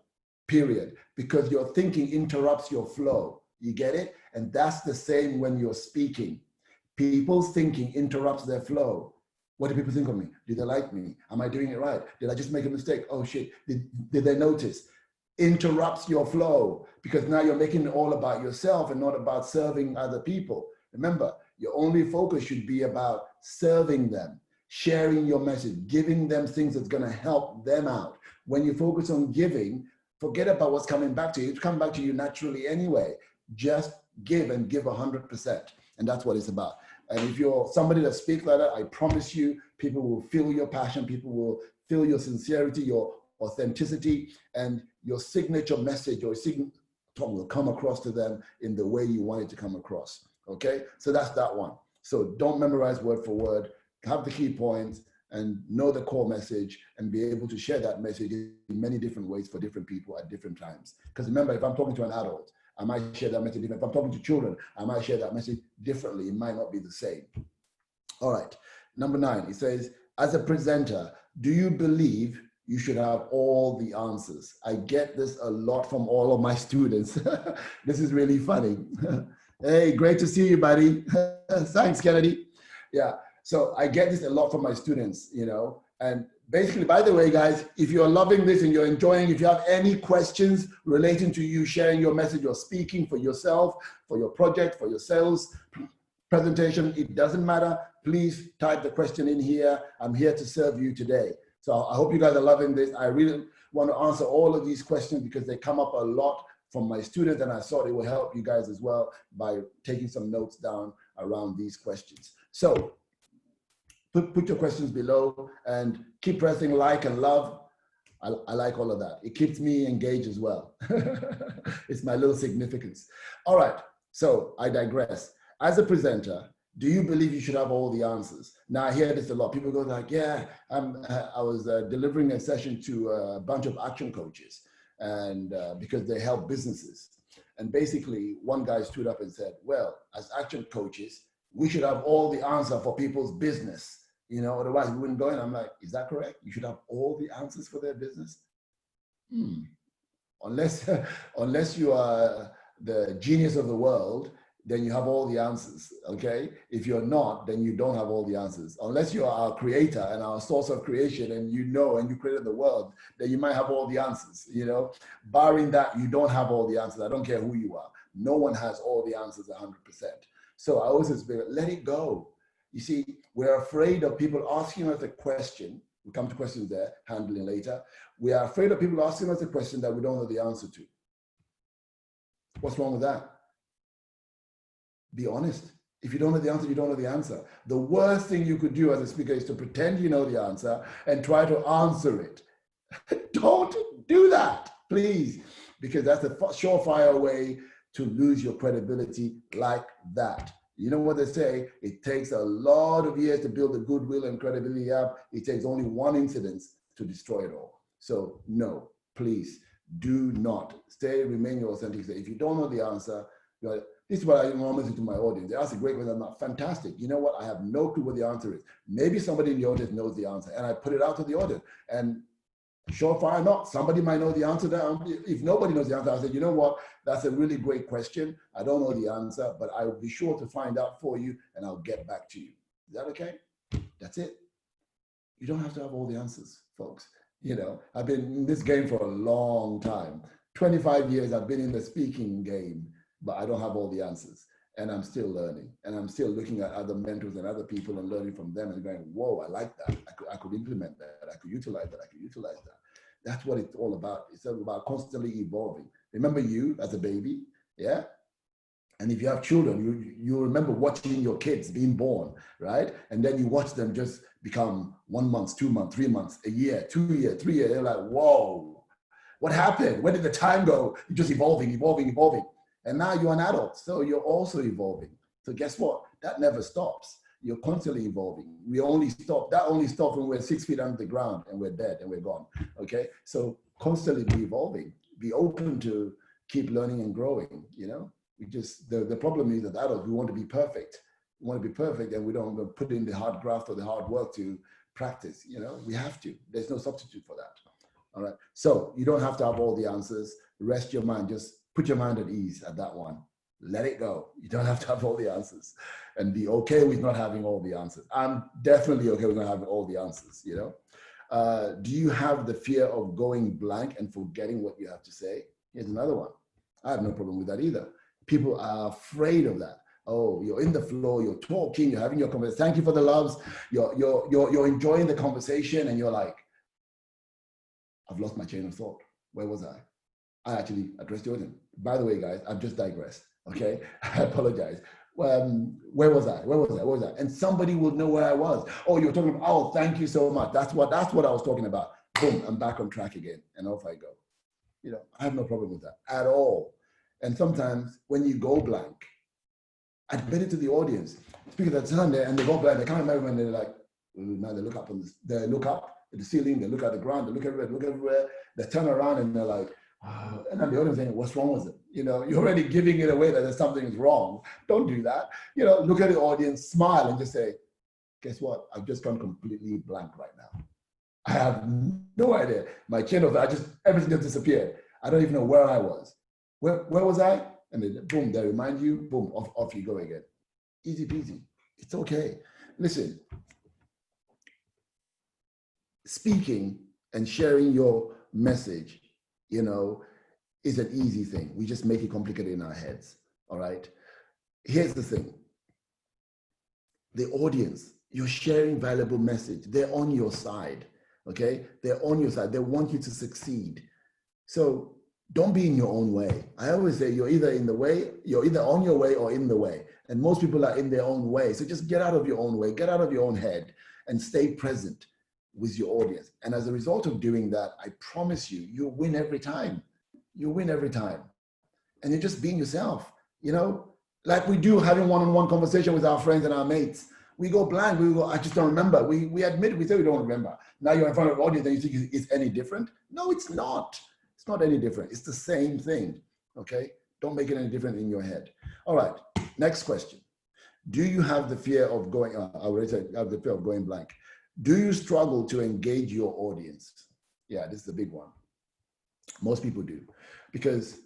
period. Because your thinking interrupts your flow. You get it? And that's the same when you're speaking. People's thinking interrupts their flow. What do people think of me? Do they like me? Am I doing it right? Did I just make a mistake? Oh shit, did they notice? Interrupts your flow because now you're making it all about yourself and not about serving other people. Remember, your only focus should be about serving them, sharing your message, giving them things that's going to help them out. When you focus on giving, forget about what's coming back to you. It's coming back to you naturally anyway. Just give and give 100%. And that's what it's about. And if you're somebody that speaks like that, I promise you, people will feel your passion. People will feel your sincerity, your authenticity, and your signature message or signature talk will come across to them in the way you want it to come across. Okay, so that's that one. So don't memorize word for word, have the key points and know the core message and be able to share that message in many different ways for different people at different times. Because remember, if I'm talking to an adult, I might share that message different. If I'm talking to children, I might share that message differently. It might not be the same. All right, number 9, it says, as a presenter, do you believe you should have all the answers? I get this a lot from all of my students. This is really funny. Hey, great to see you, buddy. Thanks, Kennedy. Yeah, so I get this a lot from my students, you know, and basically, by the way, guys, if you're loving this and you're enjoying, if you have any questions relating to you sharing your message or speaking for yourself, for your project, for your sales presentation, it doesn't matter. Please type the question in here. I'm here to serve you today. So I hope you guys are loving this. I really want to answer all of these questions because they come up a lot from my students, and I thought it will help you guys as well by taking some notes down around these questions. So put your questions below and keep pressing like and love. I like all of that. It keeps me engaged as well. It's my little significance. All right, so I digress. As a presenter, do you believe you should have all the answers? Now I hear this a lot. People go like, yeah, I was delivering a session to a bunch of action coaches and because they help businesses. And basically one guy stood up and said, well, as action coaches, we should have all the answer for people's business. You know, otherwise we wouldn't go in. I'm like, is that correct? You should have all the answers for their business? Unless you are the genius of the world, then you have all the answers, okay? If you're not, then you don't have all the answers. Unless you are our creator and our source of creation and you know and you created the world, then you might have all the answers, you know? Barring that, you don't have all the answers. I don't care who you are. No one has all the answers 100%. So I always say, let it go. You see, we're afraid of people asking us a question. We'll come to questions there, handling later. We are afraid of people asking us a question that we don't know the answer to. What's wrong with that? Be honest. If you don't know the answer, you don't know the answer. The worst thing you could do as a speaker is to pretend you know the answer and try to answer it. Don't do that, please, because that's a surefire way to lose your credibility like that. You know what they say? It takes a lot of years to build the goodwill and credibility up. It takes only one incident to destroy it all. So no, please do not. Remain your authentic self. If you don't know the answer, This is what I normally say to my audience. They ask a great question. I'm not fantastic. You know what? I have no clue what the answer is. Maybe somebody in the audience knows the answer, and I put it out to the audience. And surefire or not, somebody might know the answer. If nobody knows the answer, I say, you know what? That's a really great question. I don't know the answer, but I will be sure to find out for you, and I'll get back to you. Is that okay? That's it. You don't have to have all the answers, folks. You know, I've been in this game for a long time. 25 years I've been in the speaking game, but I don't have all the answers. And I'm still learning. And I'm still looking at other mentors and other people and learning from them and going, whoa, I like that. I could implement that. I could utilize that. I could utilize that. That's what it's all about. It's all about constantly evolving. Remember you as a baby, yeah? And if you have children, you remember watching your kids being born, right? And then you watch them just become 1 month, 2 months, 3 months, a year, 2 years, 3 years. You're like, whoa, what happened? Where did the time go? You're just evolving, evolving, evolving. And now you're an adult, so you're also evolving. So guess what? That never stops. You're constantly evolving. That only stops when we're 6 feet under the ground and we're dead and we're gone, okay? So constantly be evolving. Be open to keep learning and growing, you know? We just, the problem is that adults, we want to be perfect. We want to be perfect and we don't put in the hard graft or the hard work to practice, you know? We have to. There's no substitute for that, all right? So you don't have to have all the answers. Rest your mind. Just put your mind at ease at that one. Let it go. You don't have to have all the answers and be okay with not having all the answers. I'm definitely okay with not having all the answers, you know? Do you have the fear of going blank and forgetting what you have to say? Here's another one. I have no problem with that either. People are afraid of that. Oh, you're in the flow, you're talking, you're having your conversation. Thank you for the loves. You're enjoying the conversation and you're like, I've lost my chain of thought. Where was I? I actually addressed the audience. By the way, guys, I've just digressed. Okay, I apologize. Where was I? And somebody will know where I was. Oh, you're talking about, oh, thank you so much. That's what I was talking about. Boom, I'm back on track again, and off I go. You know, I have no problem with that at all. And sometimes when you go blank, I admit it to the audience. Speakers that stand there and they go blank, they can't remember, and they're like, now they look up they look up at the ceiling, they look at the ground, they look everywhere, they turn around and they're like, oh. And then the audience saying, what's wrong with it? You know, you're already giving it away that there's something is wrong. Don't do that. You know, look at the audience, smile, and just say, guess what? I've just gone completely blank right now. I have no idea. My chain of thought, everything just disappeared. I don't even know where I was. Where was I? And then boom, they remind you, boom, off you go again. Easy peasy. It's okay. Listen, speaking and sharing your message, you know, is an easy thing. We just make it complicated in our heads, all right? Here's the thing. The audience, you're sharing valuable message. They're on your side, okay? They're on your side. They want you to succeed. So don't be in your own way. I always say you're either in the way, you're either on your way or in the way. And most people are in their own way. So just get out of your own way, get out of your own head and stay present with your audience. And as a result of doing that, I promise you, you'll win every time. You win every time. And you're just being yourself, you know, like we do having one-on-one conversation with our friends and our mates. We go blank, we go, I just don't remember. We admit, we say we don't remember. Now you're in front of an audience and you think it's any different? No, it's not. It's not any different. It's the same thing, okay? Don't make it any different in your head. All right, next question. Do you have the fear of going, I already said, have the fear of going blank. Do you struggle to engage your audience? Yeah, this is a big one. Most people do. Because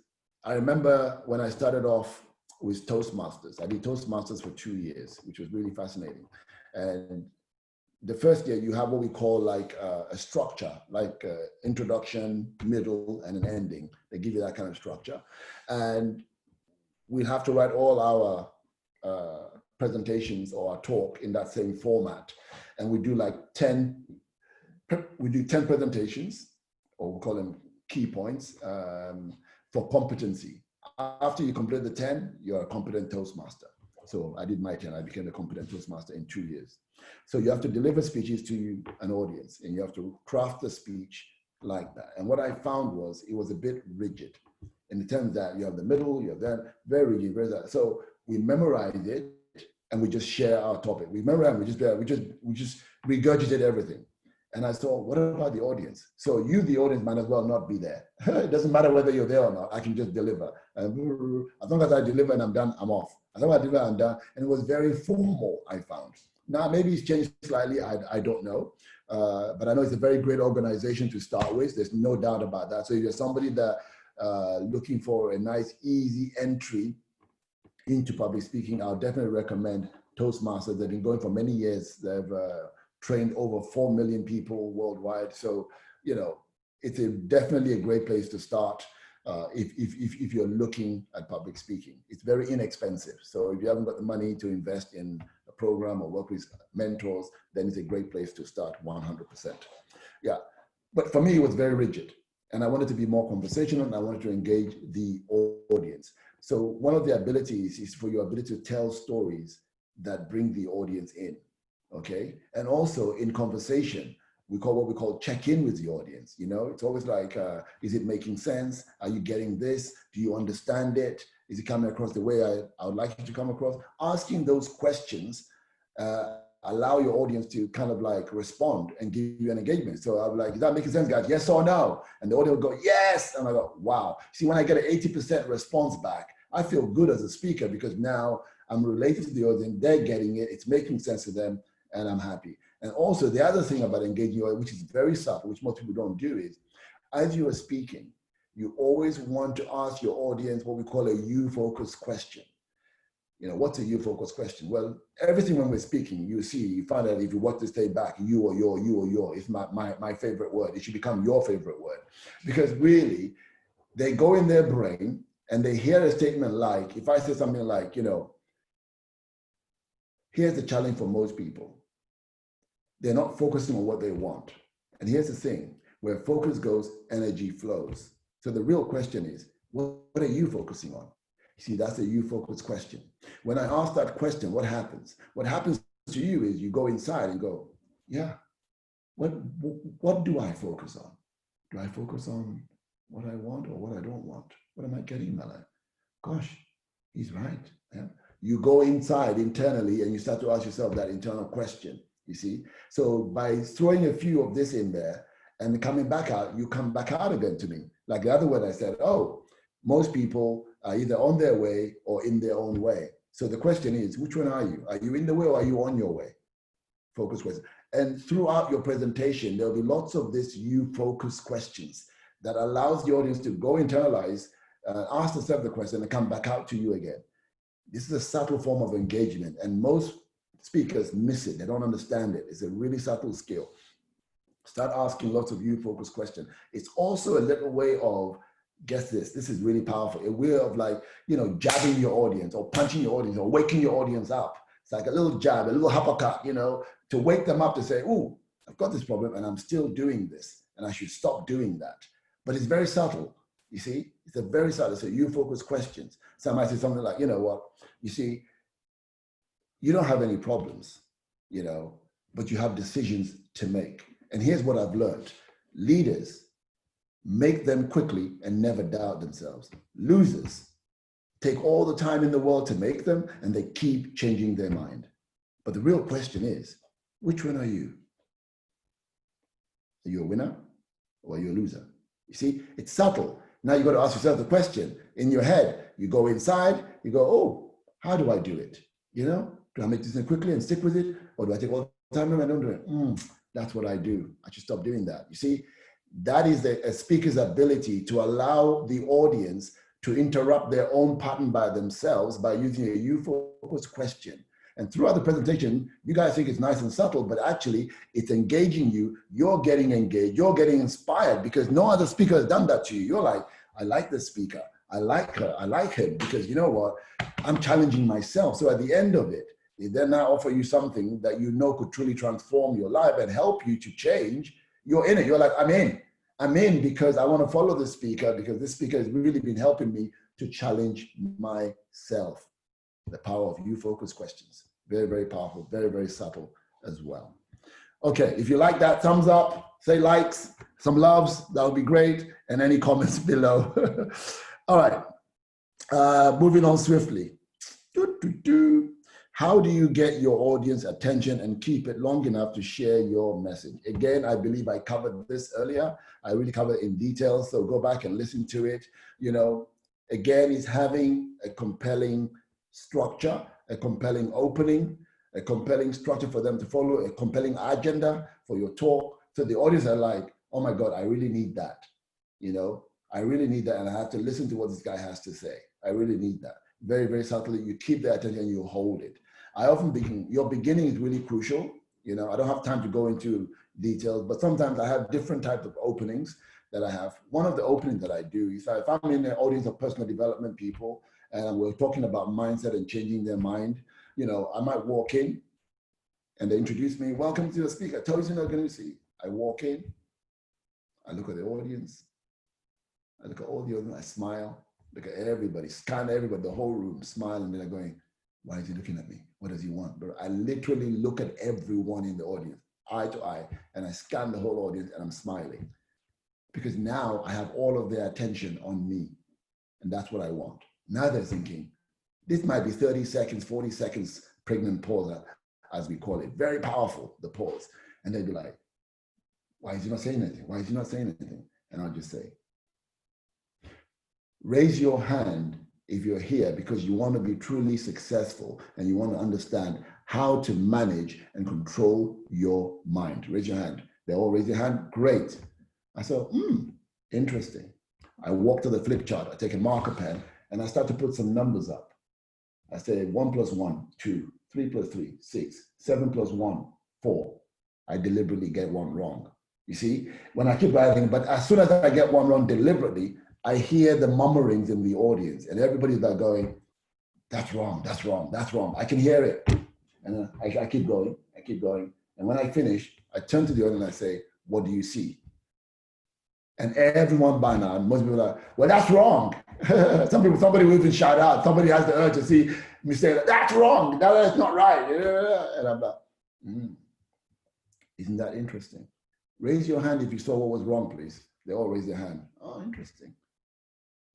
I remember when I started off with Toastmasters, I did Toastmasters for 2 years, which was really fascinating. And the first year you have what we call like a structure, like introduction, middle, and an ending. They give you that kind of structure. And we have to write all our presentations or our talk in that same format. And we do like 10 presentations, or we call them key points for competency. After you complete the 10, you're a competent Toastmaster. So I did my 10, I became a competent Toastmaster in 2 years. So you have to deliver speeches to an audience and you have to craft the speech like that. And what I found was it was a bit rigid in the terms that you have the middle, you have that, very rigid, very that. So we memorized it and we just share our topic. We memorize, we just regurgitate everything. And I thought, what about the audience? So you, the audience, might as well not be there. It doesn't matter whether you're there or not. I can just deliver. As long as I deliver and I'm done, I'm off. As long as I deliver, I'm done. And it was very formal, I found. Now, maybe it's changed slightly. I don't know. But I know it's a very great organization to start with. There's no doubt about that. So if you're somebody that looking for a nice, easy entry into public speaking, I'll definitely recommend Toastmasters. They've been going for many years. They've trained over 4 million people worldwide. So, you know, it's definitely a great place to start if you're looking at public speaking. It's very inexpensive. So if you haven't got the money to invest in a program or work with mentors, then it's a great place to start 100%. Yeah, but for me, it was very rigid. And I wanted to be more conversational and I wanted to engage the audience. So one of the abilities is for your ability to tell stories that bring the audience in. Okay, and also in conversation, we call check in with the audience. You know, it's always like, is it making sense? Are you getting this? Do you understand it? Is it coming across the way I would like it to come across? Asking those questions allow your audience to kind of like respond and give you an engagement. So I'm like, is that making sense, guys? Yes or no? And the audience will go, yes. And I go, wow. See, when I get an 80% response back, I feel good as a speaker because now I'm related to the audience. They're getting it. It's making sense to them. And I'm happy. And also the other thing about engaging your audience, which is very subtle, which most people don't do, is as you are speaking, you always want to ask your audience what we call a you-focused question. You know, what's a you-focused question? Well, everything when we're speaking, you find out if you watch this tape back, you or your, it's my favorite word. It should become your favorite word. Because really, they go in their brain and they hear a statement like, if I say something like, you know, here's the challenge for most people. They're not focusing on what they want. And here's the thing, where focus goes, energy flows. So the real question is, what are you focusing on? You see, that's a you-focused question. When I ask that question, what happens? What happens to you is you go inside and go, yeah, what do I focus on? Do I focus on what I want or what I don't want? What am I getting, Mala? Gosh, he's right. Yeah? You go inside internally and you start to ask yourself that internal question. You see, so by throwing a few of this in there and coming back out, you come back out again to me. Like the other word I said, oh, most people are either on their way or in their own way. So the question is, which one are you? Are you in the way or are you on your way? Focus question. And throughout your presentation, there'll be lots of this you-focus questions that allows the audience to go internalize, ask themselves the question and come back out to you again. This is a subtle form of engagement and most speakers miss it. They don't understand it. It's a really subtle skill. Start asking lots of you-focused questions. It's also a little way of, guess this is really powerful. A way of like, you know, jabbing your audience or punching your audience or waking your audience up. It's like a little jab, a little uppercut, you know, to wake them up to say, oh, I've got this problem and I'm still doing this and I should stop doing that. But it's very subtle. You see, it's a very subtle, so you-focused questions. So I might say something like, you know what, you see, you don't have any problems, you know, but you have decisions to make. And here's what I've learned. Leaders make them quickly and never doubt themselves. Losers take all the time in the world to make them and they keep changing their mind. But the real question is, which one are you? Are you a winner or are you a loser? You see, it's subtle. Now you got to ask yourself the question in your head. You go inside, you go, oh, how do I do it? You know? Do I make this quickly and stick with it? Or do I take all the time and I don't do it? That's what I do. I should stop doing that. You see, that is a speaker's ability to allow the audience to interrupt their own pattern by themselves by using a you-focused question. And throughout the presentation, you guys think it's nice and subtle, but actually it's engaging you. You're getting engaged. You're getting inspired because no other speaker has done that to you. You're like, I like this speaker. I like her. I like him because you know what? I'm challenging myself. So at the end of it, they then now offer you something that you know could truly transform your life and help you to change. You're in it. You're like, I'm in. I'm in because I want to follow this speaker because this speaker has really been helping me to challenge myself. The power of you-focused questions. Very, very powerful. Very, very subtle as well. Okay, if you like that, thumbs up, say likes, some loves, that would be great, and any comments below. All right, moving on swiftly. How do you get your audience attention and keep it long enough to share your message? Again, I believe I covered this earlier. I really covered it in detail, so go back and listen to it. You know, again, it's having a compelling structure, a compelling opening, a compelling structure for them to follow, a compelling agenda for your talk. So the audience are like, oh my God, I really need that. You know, I really need that, and I have to listen to what this guy has to say. I really need that. Very, very subtly, you keep their attention, you hold it. I often begin, your beginning is really crucial. You know, I don't have time to go into details, but sometimes I have different types of openings that I have. One of the openings that I do is if I'm in an audience of personal development people and we're talking about mindset and changing their mind, you know, I might walk in and they introduce me, welcome to the speaker, Tosin Oganusi. I walk in, I look at the audience, I look at all the audience, I smile, look at everybody, scan everybody, the whole room, smile, and they're going, why is he looking at me? What does he want? But I literally look at everyone in the audience, eye to eye, and I scan the whole audience and I'm smiling. Because now I have all of their attention on me. And that's what I want. Now they're thinking, this might be 30 seconds, 40 seconds, pregnant pause, as we call it. Very powerful, the pause. And they'd be like, why is he not saying anything? Why is he not saying anything? And I'll just say, raise your hand if you're here because you want to be truly successful and you want to understand how to manage and control your mind. Raise your hand. They all raise their hand. Great. I said, interesting. I walk to the flip chart. I take a marker pen and I start to put some numbers up. I say 1 + 1, 2, 3 + 3, 6, 7 + 1, 4. I deliberately get one wrong. You see, when I keep writing, but as soon as I get one wrong deliberately, I hear the murmurings in the audience and everybody's like going, that's wrong, that's wrong, that's wrong. I can hear it. And I keep going, I keep going. And when I finish, I turn to the audience and I say, what do you see? And everyone by now, most people are like, well, that's wrong. Somebody will even shout out. Somebody has the urge to see me say, that's wrong, that's not right. And I'm like, isn't that interesting? Raise your hand if you saw what was wrong, please. They all raise their hand. Oh, interesting.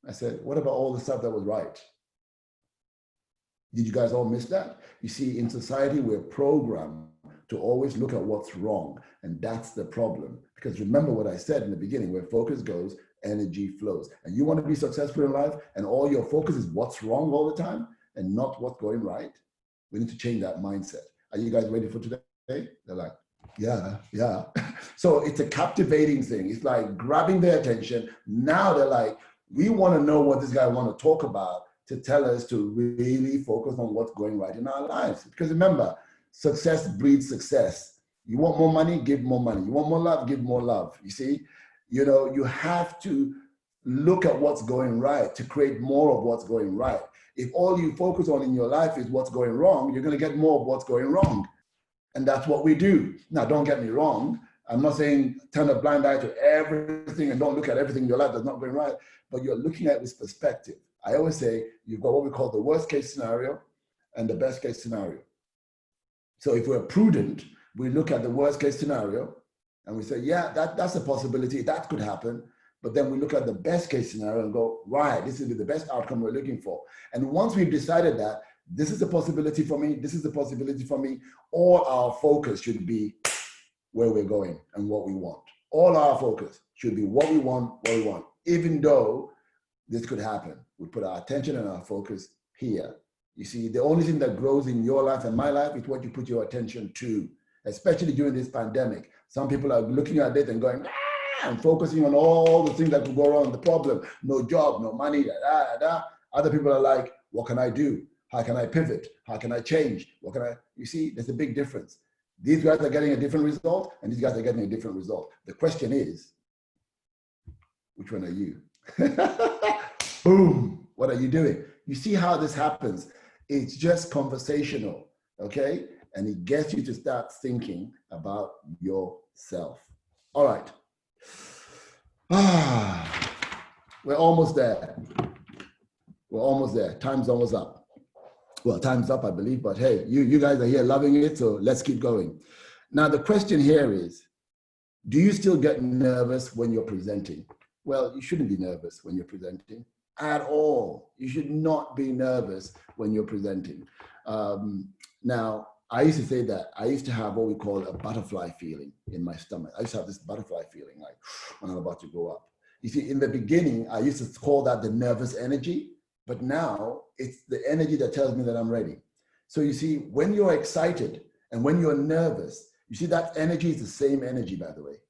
I said, what about all the stuff that was right? Did you guys all miss that? You see, in society, we're programmed to always look at what's wrong. And that's the problem. Because remember what I said in the beginning, where focus goes, energy flows. And you want to be successful in life and all your focus is what's wrong all the time and not what's going right. We need to change that mindset. Are you guys ready for today? They're like, yeah. So it's a captivating thing. It's like grabbing their attention. Now they're like, we want to know what this guy want to talk about to tell us to really focus on what's going right in our lives. Because remember, success breeds success. You want more money, give more money. You want more love, give more love. You see, you know, you have to look at what's going right to create more of what's going right. If all you focus on in your life is what's going wrong, you're going to get more of what's going wrong. And that's what we do. Now, don't get me wrong. I'm not saying turn a blind eye to everything and don't look at everything in your life that's not going right, but you're looking at it with perspective. I always say you've got what we call the worst case scenario and the best case scenario. So if we're prudent, we look at the worst case scenario and we say, yeah, that's a possibility, that could happen. But then we look at the best case scenario and go, right, this is the best outcome we're looking for. And once we've decided that this is a possibility for me, this is a possibility for me, all our focus should be where we're going and what we want. All our focus should be what we want, even though this could happen. We put our attention and our focus here. You see, the only thing that grows in your life and my life is what you put your attention to, especially during this pandemic. Some people are looking at it and going, and focusing on all the things that could go wrong, the problem, no job, no money, Other people are like, what can I do? How can I pivot? How can I change? You see, there's a big difference. These guys are getting a different result and these guys are getting a different result. The question is, which one are you? Boom, what are you doing? You see how this happens? It's just conversational, okay? And it gets you to start thinking about yourself. All right. We're almost there. We're almost there. Time's almost up. Well, time's up, I believe, but hey, you guys are here loving it, so let's keep going. Now, the question here is, do you still get nervous when you're presenting? Well, you shouldn't be nervous when you're presenting at all. You should not be nervous when you're presenting. Now, I used to say that I used to have what we call a butterfly feeling in my stomach. I used to have this butterfly feeling like when I'm about to go up. You see, in the beginning, I used to call that the nervous energy, but now it's the energy that tells me that I'm ready. So you see, when you're excited and when you're nervous, you see that energy is the same energy, by the way.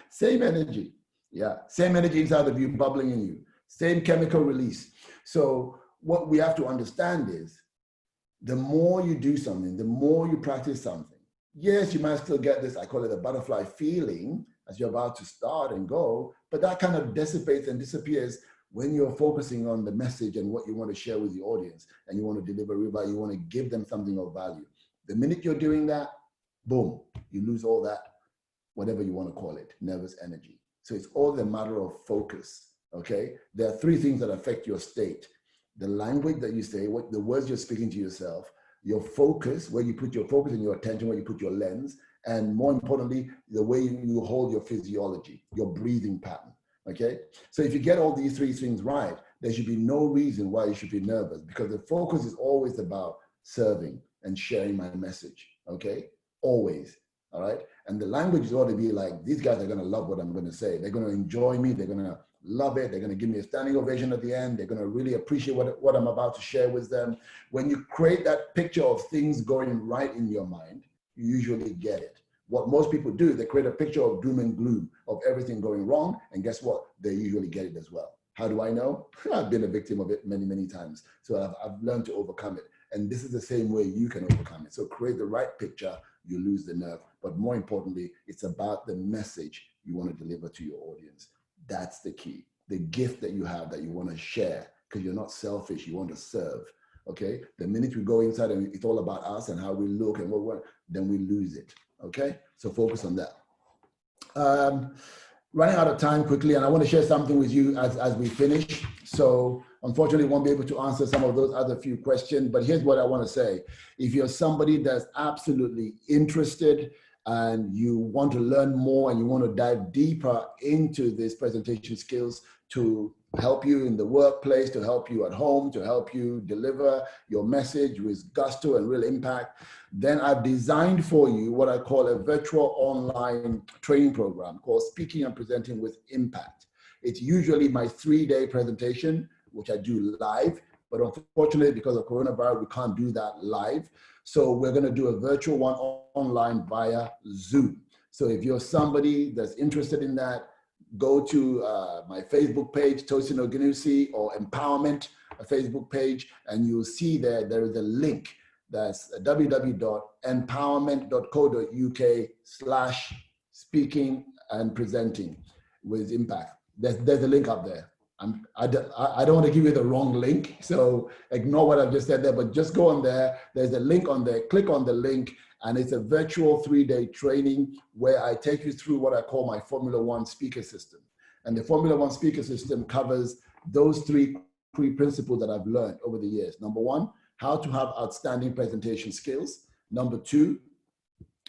Same energy. Yeah, same energy inside of you, bubbling in you. Same chemical release. So what we have to understand is the more you do something, the more you practice something. Yes, you might still get this, I call it a butterfly feeling as you're about to start and go, but that kind of dissipates and disappears when you're focusing on the message and what you want to share with the audience and you want to deliver value, you want to give them something of value. The minute you're doing that, boom, you lose all that, whatever you want to call it, nervous energy. So it's all a matter of focus, okay? There are three things that affect your state. The language that you say, what the words you're speaking to yourself, your focus, where you put your focus and your attention, where you put your lens, and more importantly, the way you hold your physiology, your breathing pattern, okay? So if you get all these three things right, there should be no reason why you should be nervous, because the focus is always about serving and sharing my message, okay? Always, all right? And the language ought to be like, these guys are gonna love what I'm gonna say. They're gonna enjoy me, they're gonna love it. They're going to give me a standing ovation at the end. They're going to really appreciate what I'm about to share with them. When you create that picture of things going right in your mind, you usually get it. What most people do, they create a picture of doom and gloom, of everything going wrong. And guess what? They usually get it as well. How do I know? I've been a victim of it many, many times. So I've learned to overcome it. And this is the same way you can overcome it. So create the right picture, you lose the nerve. But more importantly, it's about the message you want to deliver to your audience. That's the key. The gift that you have that you want to share, because you're not selfish, you want to serve. Okay. The minute we go inside and it's all about us and how we look and what we're, then we lose it. Okay. So focus on that. Running out of time quickly, and I want to share something with you as we finish. So unfortunately, won't be able to answer some of those other few questions, but here's what I want to say. If you're somebody that's absolutely interested and you want to learn more and you want to dive deeper into these presentation skills to help you in the workplace, to help you at home, to help you deliver your message with gusto and real impact, then I've designed for you what I call a virtual online training program called Speaking and Presenting with Impact. It's usually my 3-day presentation, which I do live, but unfortunately, because of coronavirus, we can't do that live. So we're going to do a virtual one online via Zoom. So if you're somebody that's interested in that, go to my Facebook page, Tosin Oginusi, or Mpowerment, a Facebook page, and you'll see there is a link. That's www.empowerment.co.uk/speaking and presenting with impact. There's a link up there. I don't want to give you the wrong link, so ignore what I've just said there, but just go on there. There's a link on there, click on the link, and it's a virtual 3-day training where I take you through what I call my Formula One speaker system. And the Formula One speaker system covers those three principles that I've learned over the years. Number one, how to have outstanding presentation skills. Number two,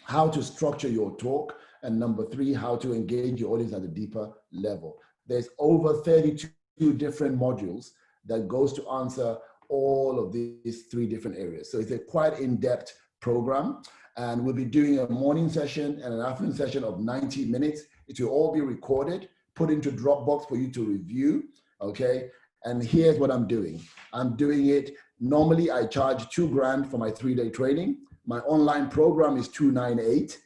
how to structure your talk. And number three, how to engage your audience at a deeper level. There's over 32 different modules that goes to answer all of these 3 different areas. So it's a quite in-depth program, and we'll be doing a morning session and an afternoon session of 90 minutes. It will all be recorded, put into Dropbox for you to review, okay? And here's what I'm doing. I'm doing it, normally I charge $2,000 for my 3-day training. My online program is $298,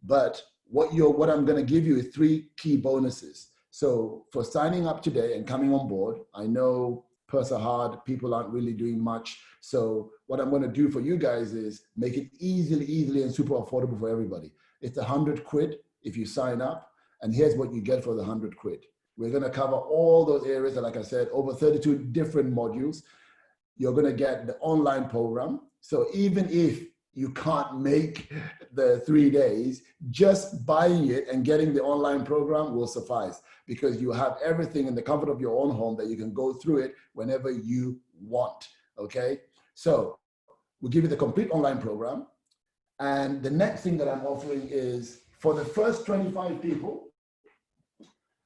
but what I'm gonna give you is 3 key bonuses. So for signing up today and coming on board, I know purse are hard, people aren't really doing much. So what I'm gonna do for you guys is make it easily and super affordable for everybody. It's 100 quid if you sign up, and here's what you get for the 100 quid. We're gonna cover all those areas that, like I said, over 32 different modules. You're gonna get the online program. So even if you can't make the 3 days, just buying it and getting the online program will suffice, because you have everything in the comfort of your own home that you can go through it whenever you want, okay? So we'll give you the complete online program. And the next thing that I'm offering is for the first 25 people,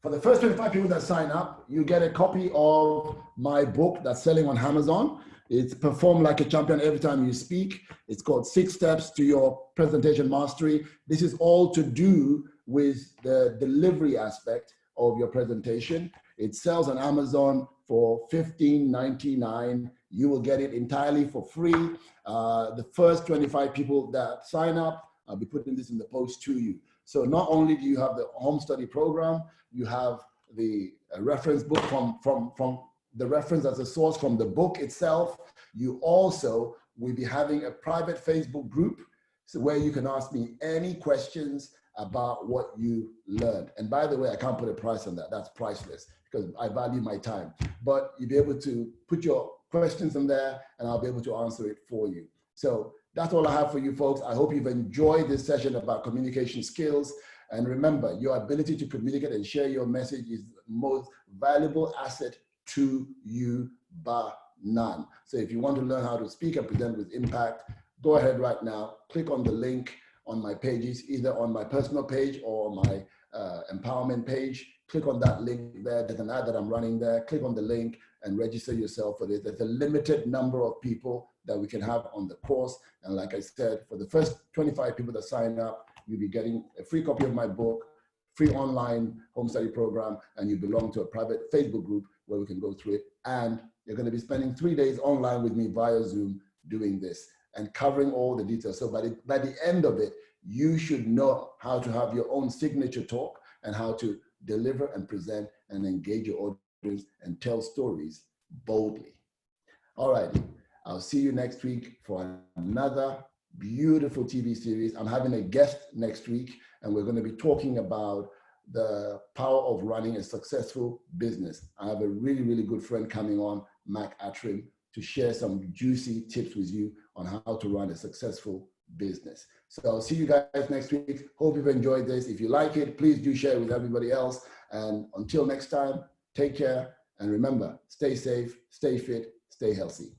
that sign up, you get a copy of my book that's selling on Amazon. It's perform like a champion every time you speak. It's called 6 Steps to Your Presentation Mastery. This is all to do with the delivery aspect of your presentation. It sells on Amazon for $15.99. You will get it entirely for free. The first 25 people that sign up, I'll be putting this in the post to you. So not only do you have the home study program, you have the reference book from the reference as a source from the book itself. You also will be having a private Facebook group where you can ask me any questions about what you learned. And by the way, I can't put a price on that. That's priceless because I value my time. But you'll be able to put your questions in there and I'll be able to answer it for you. So that's all I have for you folks. I hope you've enjoyed this session about communication skills. And remember, your ability to communicate and share your message is the most valuable asset to you bar none. So if you want to learn how to speak and present with impact, go ahead right now, click on the link on my pages, either on my personal page or my empowerment page. Click on that link there. There's an ad that I'm running there. Click on the link and register yourself for this. There's a limited number of people that we can have on the course. And like I said, for the first 25 people that sign up, you'll be getting a free copy of my book, free online home study program, and you belong to a private Facebook group where we can go through it. And you're going to be spending 3 days online with me via Zoom doing this and covering all the details. So by the end of it, you should know how to have your own signature talk and how to deliver and present and engage your audience and tell stories boldly. All right, I'll see you next week for another beautiful TV series. I'm having a guest next week, and we're going to be talking about the power of running a successful business. I have a really, really good friend coming on, Mac Atrim, to share some juicy tips with you on how to run a successful business. So I'll see you guys next week. Hope you've enjoyed this. If you like it, please do share it with everybody else. And until next time, take care. And remember, stay safe, stay fit, stay healthy.